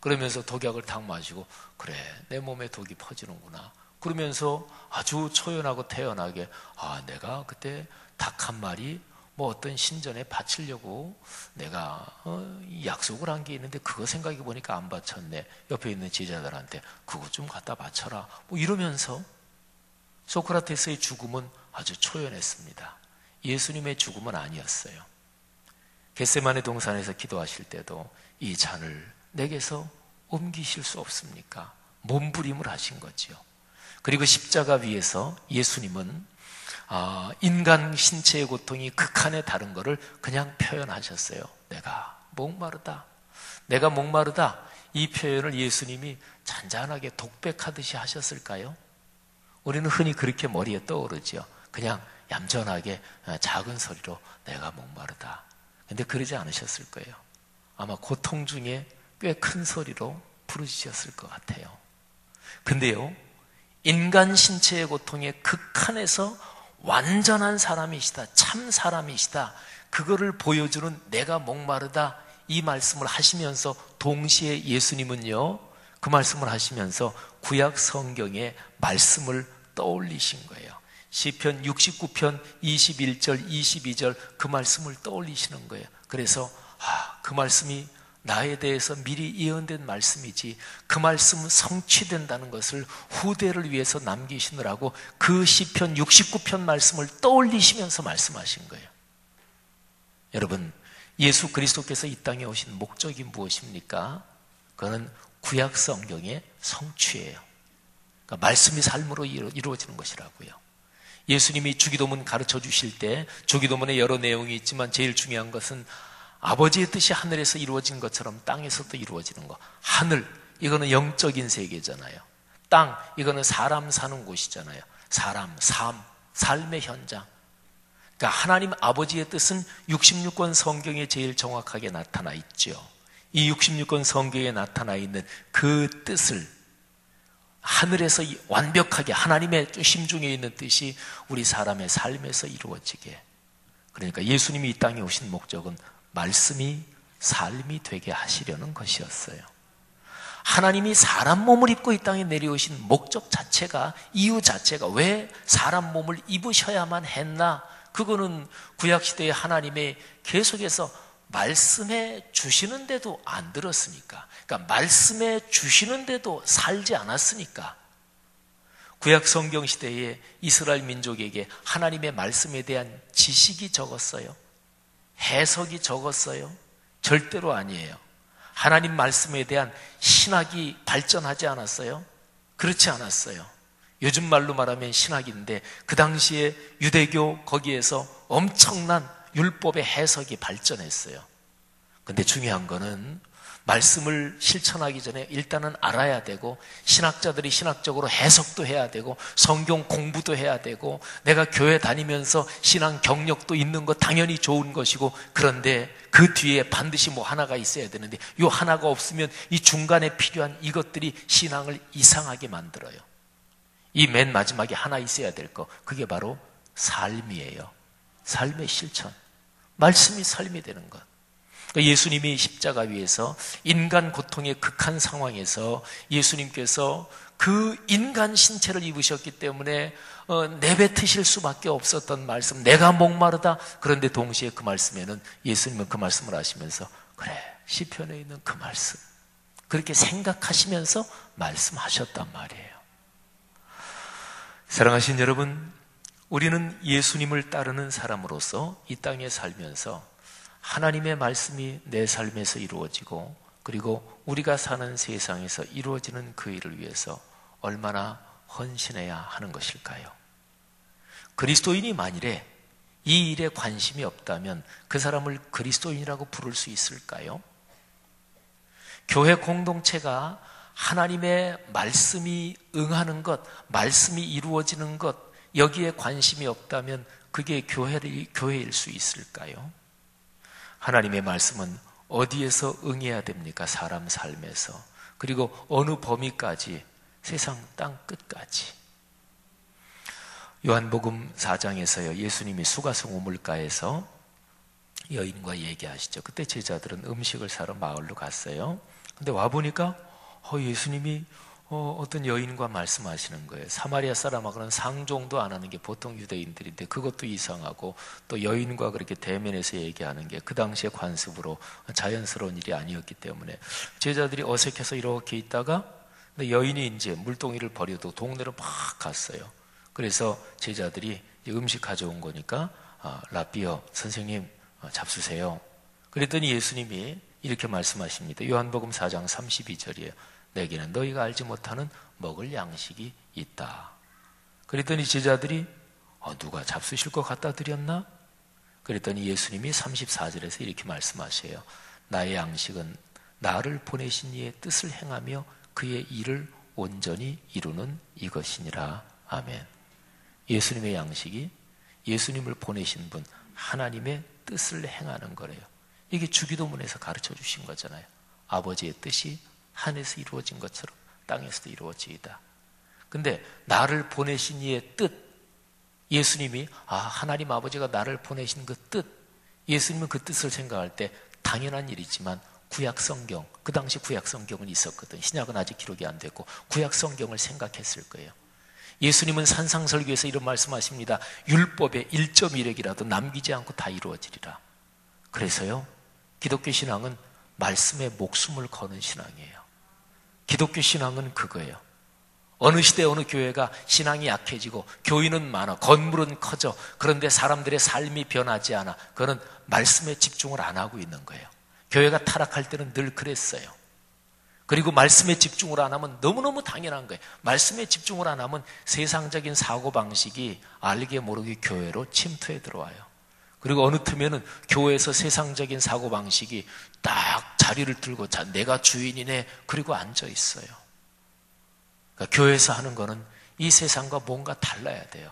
그러면서 독약을 딱 마시고 그래 내 몸에 독이 퍼지는구나 그러면서 아주 초연하고 태연하게 내가 그때 닭 한 마리 뭐 어떤 신전에 바치려고 내가 약속을 한 게 있는데 그거 생각해 보니까 안 바쳤네. 옆에 있는 제자들한테 그거 좀 갖다 바쳐라 뭐 이러면서 소크라테스의 죽음은 아주 초연했습니다. 예수님의 죽음은 아니었어요. 겟세마네 동산에서 기도하실 때도 이 잔을 내게서 옮기실 수 없습니까? 몸부림을 하신 거지요. 그리고 십자가 위에서 예수님은 인간 신체의 고통이 극한에 다른 것을 그냥 표현하셨어요. 내가 목마르다. 내가 목마르다. 이 표현을 예수님이 잔잔하게 독백하듯이 하셨을까요? 우리는 흔히 그렇게 머리에 떠오르죠. 그냥 얌전하게 작은 소리로 내가 목마르다. 근데 그러지 않으셨을 거예요. 아마 고통 중에 꽤 큰 소리로 부르짖었을 것 같아요. 근데요, 인간 신체의 고통의 극한에서 완전한 사람이시다, 참 사람이시다, 그거를 보여주는 내가 목마르다, 이 말씀을 하시면서 동시에 예수님은요, 그 말씀을 하시면서 구약 성경의 말씀을 떠올리신 거예요. 시편 69편 21절 22절 그 말씀을 떠올리시는 거예요. 그래서 그 말씀이 나에 대해서 미리 예언된 말씀이지, 그 말씀은 성취된다는 것을 후대를 위해서 남기시느라고 그 시편 69편 말씀을 떠올리시면서 말씀하신 거예요. 여러분, 예수 그리스도께서 이 땅에 오신 목적이 무엇입니까? 그거는 구약 성경의 성취예요. 그러니까 말씀이 삶으로 이루어지는 것이라고요. 예수님이 주기도문 가르쳐 주실 때, 주기도문에 여러 내용이 있지만 제일 중요한 것은 아버지의 뜻이 하늘에서 이루어진 것처럼 땅에서도 이루어지는 것. 하늘, 이거는 영적인 세계잖아요. 땅, 이거는 사람 사는 곳이잖아요. 사람, 삶의 현장. 그러니까 하나님 아버지의 뜻은 66권 성경에 제일 정확하게 나타나 있죠. 이 66권 성경에 나타나 있는 그 뜻을 하늘에서 완벽하게 하나님의 심중에 있는 뜻이 우리 사람의 삶에서 이루어지게. 그러니까 예수님이 이 땅에 오신 목적은 말씀이 삶이 되게 하시려는 것이었어요. 하나님이 사람 몸을 입고 이 땅에 내려오신 목적 자체가, 이유 자체가 왜 사람 몸을 입으셔야만 했나? 그거는 구약시대의 하나님의 계속해서 말씀해 주시는데도 안 들었으니까, 그러니까 말씀해 주시는데도 살지 않았으니까, 구약 성경 시대에 이스라엘 민족에게 하나님의 말씀에 대한 지식이 적었어요. 해석이 적었어요. 절대로 아니에요. 하나님 말씀에 대한 신학이 발전하지 않았어요. 그렇지 않았어요. 요즘 말로 말하면 신학인데 그 당시에 유대교 거기에서 엄청난 율법의 해석이 발전했어요. 근데 중요한 거는 말씀을 실천하기 전에 일단은 알아야 되고, 신학자들이 신학적으로 해석도 해야 되고, 성경 공부도 해야 되고, 내가 교회 다니면서 신앙 경력도 있는 거 당연히 좋은 것이고, 그런데 그 뒤에 반드시 뭐 하나가 있어야 되는데, 이 하나가 없으면 이 중간에 필요한 이것들이 신앙을 이상하게 만들어요. 이 맨 마지막에 하나 있어야 될 거, 그게 바로 삶이에요. 삶의 실천. 말씀이 삶이 되는 것. 예수님이 십자가 위에서 인간 고통의 극한 상황에서 예수님께서 그 인간 신체를 입으셨기 때문에 내뱉으실 수밖에 없었던 말씀, 내가 목마르다. 그런데 동시에 그 말씀에는 예수님은 그 말씀을 하시면서 그래, 시편에 있는 그 말씀, 그렇게 생각하시면서 말씀하셨단 말이에요. 사랑하신 여러분, 우리는 예수님을 따르는 사람으로서 이 땅에 살면서 하나님의 말씀이 내 삶에서 이루어지고, 그리고 우리가 사는 세상에서 이루어지는 그 일을 위해서 얼마나 헌신해야 하는 것일까요? 그리스도인이 만일에 이 일에 관심이 없다면 그 사람을 그리스도인이라고 부를 수 있을까요? 교회 공동체가 하나님의 말씀이 응하는 것, 말씀이 이루어지는 것, 여기에 관심이 없다면 그게 교회일 수 있을까요? 하나님의 말씀은 어디에서 응해야 됩니까? 사람 삶에서. 그리고 어느 범위까지? 세상 땅 끝까지. 요한복음 4장에서요, 예수님이 수가성 우물가에서 여인과 얘기하시죠. 그때 제자들은 음식을 사러 마을로 갔어요. 근데 와보니까 예수님이 어떤 여인과 말씀하시는 거예요. 사마리아 사람하고는 상종도 안 하는 게 보통 유대인들인데 그것도 이상하고, 또 여인과 그렇게 대면해서 얘기하는 게 그 당시의 관습으로 자연스러운 일이 아니었기 때문에 제자들이 어색해서 이렇게 있다가, 근데 여인이 이제 물동이를 버려도 동네로 막 갔어요. 그래서 제자들이 음식 가져온 거니까 라비어 선생님 잡수세요. 그랬더니 예수님이 이렇게 말씀하십니다. 요한복음 4장 32절이에요. 내게는 너희가 알지 못하는 먹을 양식이 있다. 그랬더니 제자들이 누가 잡수실 것 갖다 드렸나? 그랬더니 예수님이 34절에서 이렇게 말씀하셔요. 나의 양식은 나를 보내신 이의 뜻을 행하며 그의 일을 온전히 이루는 이것이니라. 아멘. 예수님의 양식이 예수님을 보내신 분 하나님의 뜻을 행하는 거래요. 이게 주기도문에서 가르쳐 주신 거잖아요. 아버지의 뜻이 하늘에서 이루어진 것처럼 땅에서도 이루어지이다. 근데 나를 보내신 이의 뜻, 예수님이 하나님 아버지가 나를 보내신 그 뜻, 예수님은 그 뜻을 생각할 때 당연한 일이지만 구약성경, 그 당시 구약성경은 있었거든. 신약은 아직 기록이 안 됐고 구약성경을 생각했을 거예요. 예수님은 산상설교에서 이런 말씀하십니다. 율법의 1.1핵이라도 남기지 않고 다 이루어지리라. 그래서요, 기독교 신앙은 말씀에 목숨을 거는 신앙이에요. 기독교 신앙은 그거예요. 어느 시대 어느 교회가 신앙이 약해지고 교인은 많아, 건물은 커져, 그런데 사람들의 삶이 변하지 않아. 그거는 말씀에 집중을 안 하고 있는 거예요. 교회가 타락할 때는 늘 그랬어요. 그리고 말씀에 집중을 안 하면 너무너무 당연한 거예요. 말씀에 집중을 안 하면 세상적인 사고방식이 알게 모르게 교회로 침투해 들어와요. 그리고 어느 틈에는 교회에서 세상적인 사고방식이 딱 자리를 들고 내가 주인이네 그리고 앉아 있어요. 그러니까 교회에서 하는 거는 이 세상과 뭔가 달라야 돼요.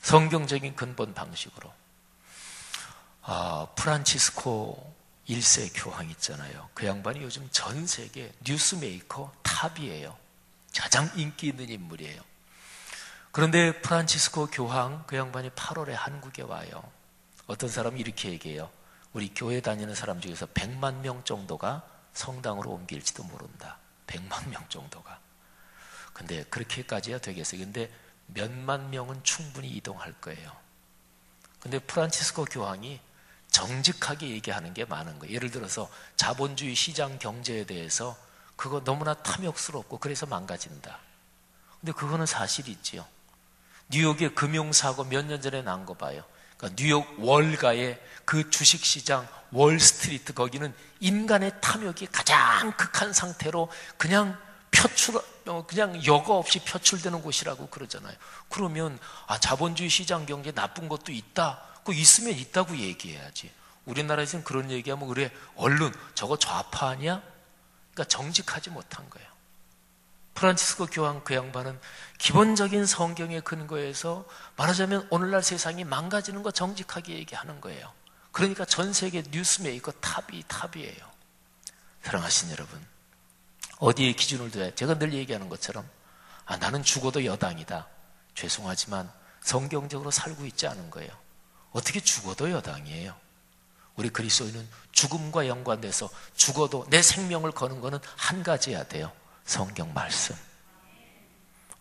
성경적인 근본 방식으로. 프란치스코 1세 교황 있잖아요. 그 양반이 요즘 전 세계 뉴스메이커 탑이에요. 가장 인기 있는 인물이에요. 그런데 프란치스코 교황, 그 양반이 8월에 한국에 와요. 어떤 사람이 이렇게 얘기해요. 우리 교회 다니는 사람 중에서 100만 명 정도가 성당으로 옮길지도 모른다. 100만 명 정도가. 근데 그렇게까지야 되겠어요. 근데 몇만 명은 충분히 이동할 거예요. 근데 프란치스코 교황이 정직하게 얘기하는 게 많은 거예요. 예를 들어서 자본주의 시장 경제에 대해서 그거 너무나 탐욕스럽고 그래서 망가진다. 근데 그거는 사실이지요. 뉴욕의 금융사고 몇 년 전에 난 거 봐요. 그러니까 뉴욕 월가의 그 주식시장 월스트리트, 거기는 인간의 탐욕이 가장 극한 상태로 그냥 그냥 여과 없이 표출되는 곳이라고 그러잖아요. 그러면 자본주의 시장 경제 나쁜 것도 있다. 그 있으면 있다고 얘기해야지. 우리나라에서는 그런 얘기하면 그래, 얼른 저거 좌파 아니야? 그러니까 정직하지 못한 거예요. 프란치스코 교황 그 양반은 기본적인 성경의 근거에서 말하자면 오늘날 세상이 망가지는 거 정직하게 얘기하는 거예요. 그러니까 전 세계 뉴스메이커 탑이에요. 사랑하신 여러분, 어디에 기준을 둬야? 제가 늘 얘기하는 것처럼 나는 죽어도 여당이다. 죄송하지만 성경적으로 살고 있지 않은 거예요. 어떻게 죽어도 여당이에요? 우리 그리스도인은 죽음과 연관돼서 죽어도 내 생명을 거는 거는 한 가지야 돼요. 성경 말씀.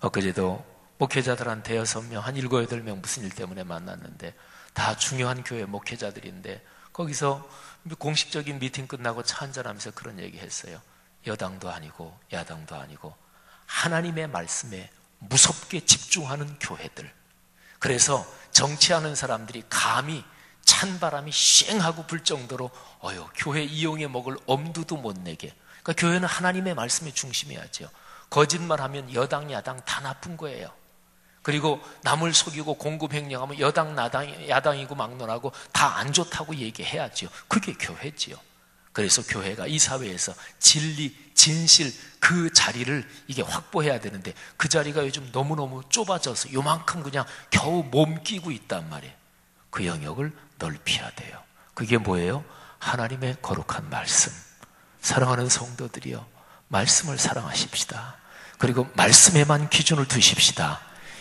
엊그제도 목회자들한테 6명, 한 7, 8명 무슨 일 때문에 만났는데 다 중요한 교회 목회자들인데 거기서 공식적인 미팅 끝나고 차 한잔하면서 그런 얘기 했어요. 여당도 아니고 야당도 아니고 하나님의 말씀에 무섭게 집중하는 교회들. 그래서 정치하는 사람들이 감히 찬바람이 쉥하고 불 정도로 교회 이용해 먹을 엄두도 못 내게. 그러니까 교회는 하나님의 말씀에 중심해야죠. 거짓말하면 여당 야당 다 나쁜 거예요. 그리고 남을 속이고 공급횡령하면 여당 야당이고 막론하고 다 안 좋다고 얘기해야죠. 그게 교회지요. 그래서 교회가 이 사회에서 진리, 진실 그 자리를 이게 확보해야 되는데 그 자리가 요즘 너무너무 좁아져서 요만큼 그냥 겨우 몸 끼고 있단 말이에요. 그 영역을 넓혀야 돼요. 그게 뭐예요? 하나님의 거룩한 말씀. 사랑하는 성도들이여, 말씀을 사랑하십시다. 그리고 말씀에만 기준을 두십시다.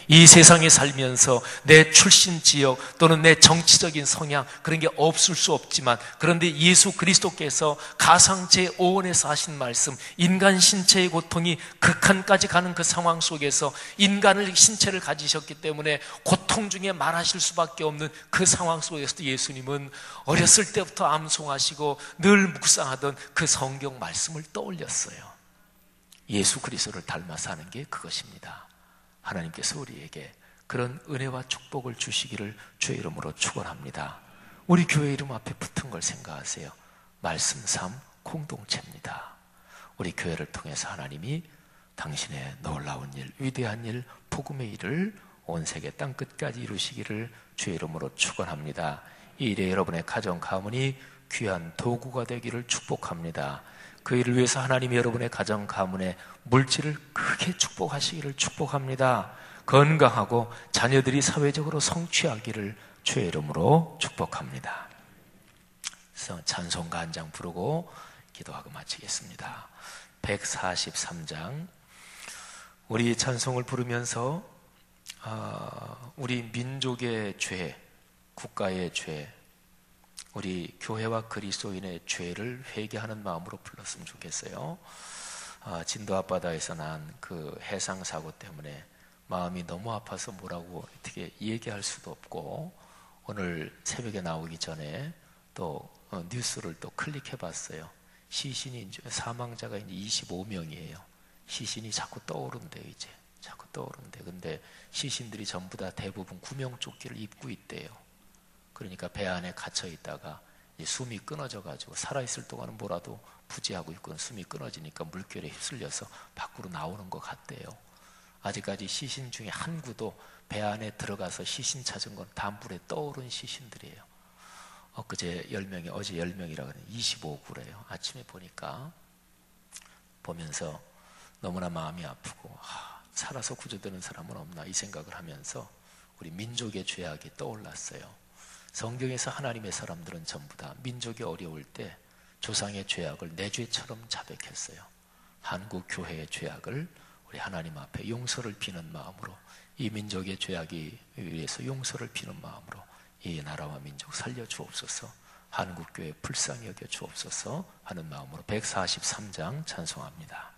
이 세상에 살면서 내 출신 지역 또는 내 정치적인 성향 그런 게 없을 수 없지만, 그런데 예수 그리스도께서 가상 제5원에서 하신 말씀, 인간 신체의 고통이 극한까지 가는 그 상황 속에서 인간을 신체를 가지셨기 때문에 고통 중에 말하실 수밖에 없는 그 상황 속에서도 예수님은 어렸을 때부터 암송하시고 늘 묵상하던 그 성경 말씀을 떠올렸어요. 예수 그리스도를 닮아서 하는 게 그것입니다. 하나님께서 우리에게 그런 은혜와 축복을 주시기를 주의 이름으로 축원합니다. 우리 교회 이름 앞에 붙은 걸 생각하세요. 말씀 삶 공동체입니다. 우리 교회를 통해서 하나님이 당신의 놀라운 일, 위대한 일, 복음의 일을 온 세계 땅 끝까지 이루시기를 주의 이름으로 축원합니다. 이 일에 여러분의 가정 가문이 귀한 도구가 되기를 축복합니다. 그 일을 위해서 하나님이 여러분의 가정 가문의 물질을 크게 축복하시기를 축복합니다. 건강하고 자녀들이 사회적으로 성취하기를 주의 이름으로 축복합니다. 그래서 찬송가 한 장 부르고 기도하고 마치겠습니다. 143장. 우리 찬송을 부르면서 우리 민족의 죄, 국가의 죄, 우리 교회와 그리스도인의 죄를 회개하는 마음으로 불렀으면 좋겠어요. 진도 앞바다에서 난 그 해상사고 때문에 마음이 너무 아파서 뭐라고 어떻게 얘기할 수도 없고, 오늘 새벽에 나오기 전에 또 뉴스를 또 클릭해 봤어요. 시신이 이제 사망자가 이제 25명이에요. 시신이 자꾸 떠오른대요. 이제 자꾸 떠오른대. 근데 시신들이 전부 다 대부분 구명조끼를 입고 있대요. 그러니까 배 안에 갇혀 있다가 숨이 끊어져 가지고 살아있을 동안은 뭐라도 부지하고 있고는 숨이 끊어지니까 물결에 휩쓸려서 밖으로 나오는 것 같대요. 아직까지 시신 중에 한 구도 배 안에 들어가서 시신 찾은 건 다 물에 떠오른 시신들이에요. 엊그제 10명이, 어제 10명이라 그래요. 25구래요. 아침에 보면서 너무나 마음이 아프고, 살아서 구조되는 사람은 없나 이 생각을 하면서 우리 민족의 죄악이 떠올랐어요. 성경에서 하나님의 사람들은 전부 다 민족이 어려울 때 조상의 죄악을 내 죄처럼 자백했어요. 한국 교회의 죄악을 우리 하나님 앞에 용서를 비는 마음으로, 이 민족의 죄악이 위해서 용서를 비는 마음으로 이 나라와 민족 살려주옵소서, 한국교회 불쌍히 여겨주옵소서 하는 마음으로 143장 찬송합니다.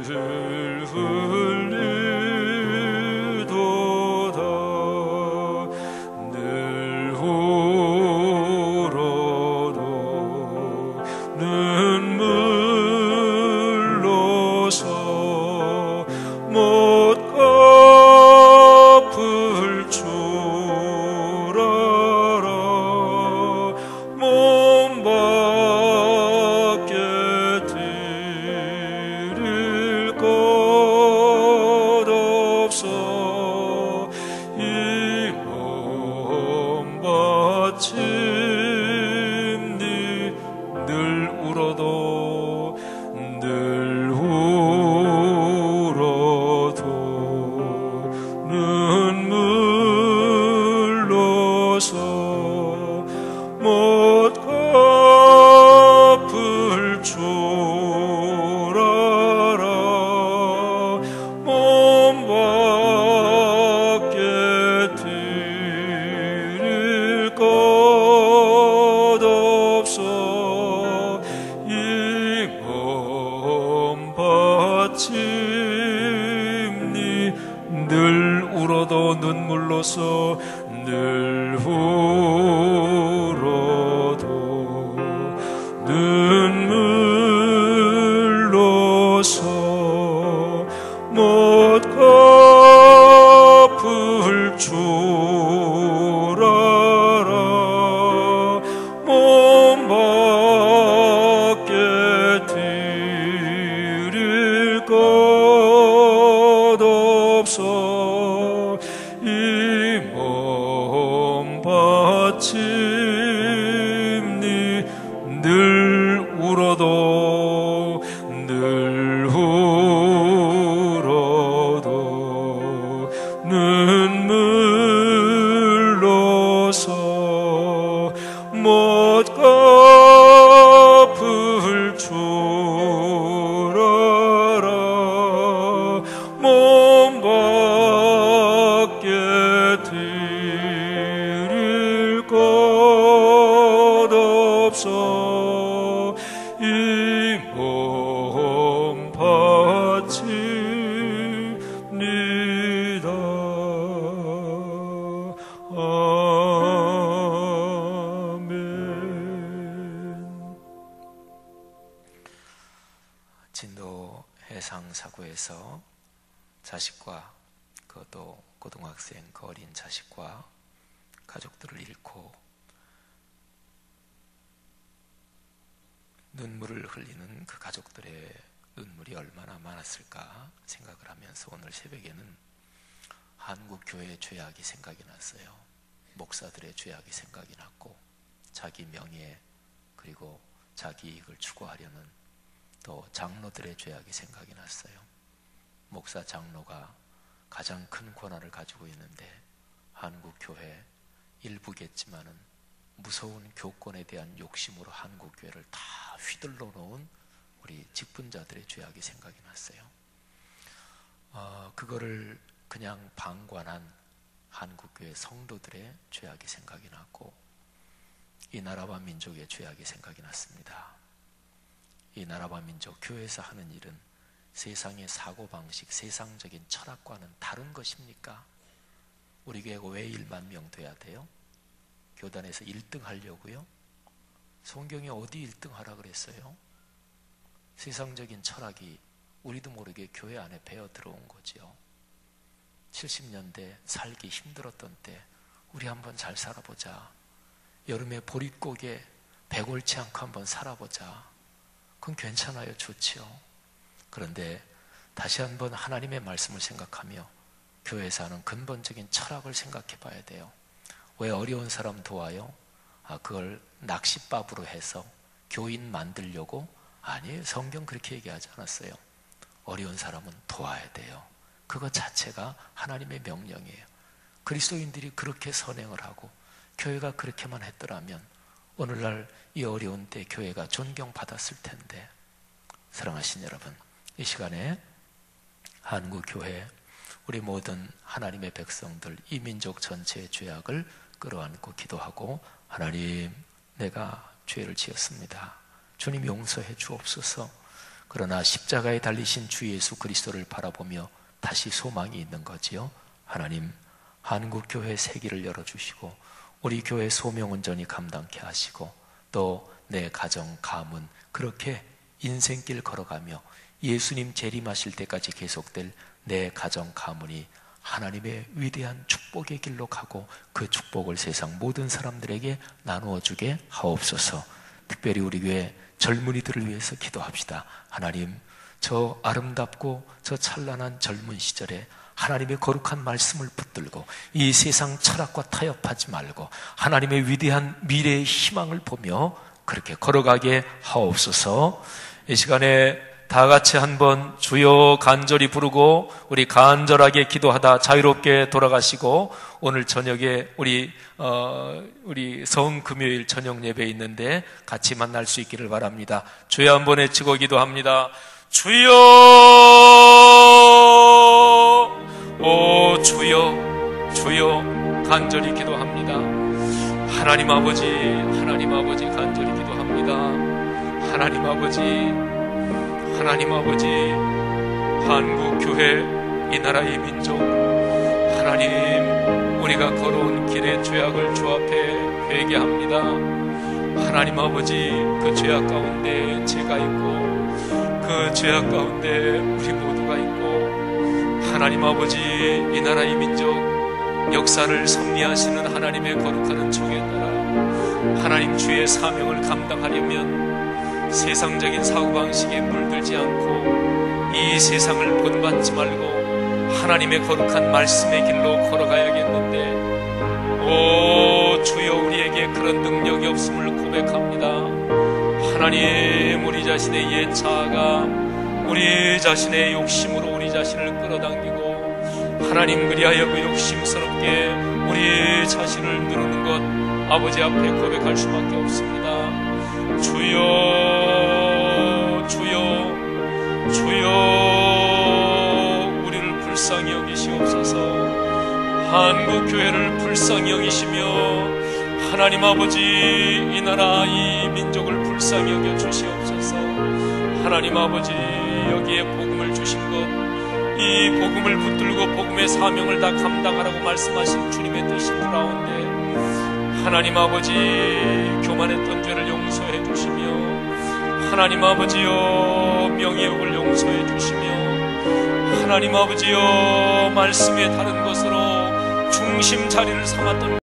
눈을 받침니 늘 울어도 눈물로서 늘 울어도 눈물로서 못 갚을 줄 알아 몸 밖에 드릴 것 없어 이 몸 바칩니 늘 울어도 늘 울어도 눈물로서 못 갚을 줄 알아 몸 밖에 드릴 것 없어 이 몸 바칩니다. 아멘. 진도 해상 사고에서 자식과 그것도 고등학생 그 어린 자식과 가족들을 잃고 눈물을 흘리는 그 가족들의 눈물이 얼마나 많았을까 생각을 하면서 오늘 새벽에는 한국 교회의 죄악이 생각이 났어요. 목사들의 죄악이 생각이 났고 자기 명예 그리고 자기 이익을 추구하려는 또 장로들의 죄악이 생각이 났어요. 목사 장로가 가장 큰 권한을 가지고 있는데 한국 교회 일부겠지만은 무서운 교권에 대한 욕심으로 한국 교회를 다 휘둘러 놓은 우리 직분자들의 죄악이 생각이 났어요. 그거를 그냥 방관한 한국 교회 성도들의 죄악이 생각이 났고 이 나라와 민족의 죄악이 생각이 났습니다. 이 나라와 민족 교회에서 하는 일은 세상의 사고방식, 세상적인 철학과는 다른 것입니까? 우리 교회가 왜 1만 명 돼야 돼요? 교단에서 1등 하려고요? 성경에 어디 1등 하라 그랬어요? 세상적인 철학이 우리도 모르게 교회 안에 배어 들어온 거지요. 70년대 살기 힘들었던 때 우리 한번 잘 살아보자. 여름에 보릿고개 배골치 않고 한번 살아보자. 그건 괜찮아요. 좋지요. 그런데 다시 한번 하나님의 말씀을 생각하며 교회에서 하는 근본적인 철학을 생각해 봐야 돼요. 왜 어려운 사람 도와요? 그걸 낚싯밥으로 해서 교인 만들려고? 아니에요. 성경 그렇게 얘기하지 않았어요. 어려운 사람은 도와야 돼요. 그것 자체가 하나님의 명령이에요. 그리스도인들이 그렇게 선행을 하고 교회가 그렇게만 했더라면 오늘날 이 어려운 때 교회가 존경받았을 텐데. 사랑하신 여러분, 이 시간에 한국교회 우리 모든 하나님의 백성들 이 민족 전체의 죄악을 끌어안고 기도하고 하나님 내가 죄를 지었습니다. 주님 용서해 주옵소서. 그러나 십자가에 달리신 주 예수 그리스도를 바라보며 다시 소망이 있는 거지요. 하나님 한국교회 세기를 열어주시고 우리 교회 소명운전이 감당케 하시고 또 내 가정 가문 그렇게 인생길 걸어가며 예수님 재림하실 때까지 계속될 내 가정 가문이 하나님의 위대한 축복의 길로 가고 그 축복을 세상 모든 사람들에게 나누어 주게 하옵소서. 특별히 우리 교회 젊은이들을 위해서 기도합시다. 하나님 저 아름답고 저 찬란한 젊은 시절에 하나님의 거룩한 말씀을 붙들고 이 세상 철학과 타협하지 말고 하나님의 위대한 미래의 희망을 보며 그렇게 걸어가게 하옵소서. 이 시간에 다 같이 한번 주여 간절히 부르고 우리 간절하게 기도하다 자유롭게 돌아가시고 오늘 저녁에 우리 성금요일 저녁 예배 있는데 같이 만날 수 있기를 바랍니다. 주여 한번 외치고 기도합니다. 주여, 오 주여, 주여 간절히 기도합니다. 하나님 아버지 간절히 기도합니다. 하나님 아버지 한국교회, 이 나라의 민족, 하나님, 우리가 걸어온 길의 죄악을 주 앞에 회개합니다. 하나님 아버지, 그 죄악 가운데 제가 있고 그 죄악 가운데 우리 모두가 있고, 하나님 아버지, 이 나라의 민족 역사를 섭리하시는 하나님의 거룩한 촉에 따라 하나님 주의 사명을 감당하려면 세상적인 사고방식에 물들지 않고 이 세상을 본받지 말고 하나님의 거룩한 말씀의 길로 걸어가야겠는데, 오 주여, 우리에게 그런 능력이 없음을 고백합니다. 하나님, 우리 자신의 옛 자아가 우리 자신의 욕심으로 우리 자신을 끌어당기고, 하나님 그리하여 그 욕심스럽게 우리 자신을 누르는 것 아버지 앞에 고백할 수밖에 없습니다. 주여, 주여, 주여, 우리를 불쌍히 여기시옵소서. 한국교회를 불쌍히 여기시며 하나님 아버지, 이 나라 이 민족을 불쌍히 여겨 주시옵소서. 하나님 아버지, 여기에 복음을 주신 것, 이 복음을 붙들고 복음의 사명을 다 감당하라고 말씀하신 주님의 뜻인 가운데 하나님 아버지, 교만했던 죄를 용서해 주시며, 하나님 아버지여, 명예욕을 용서해 주시며, 하나님 아버지여, 말씀에 다른 것으로 중심 자리를 삼았던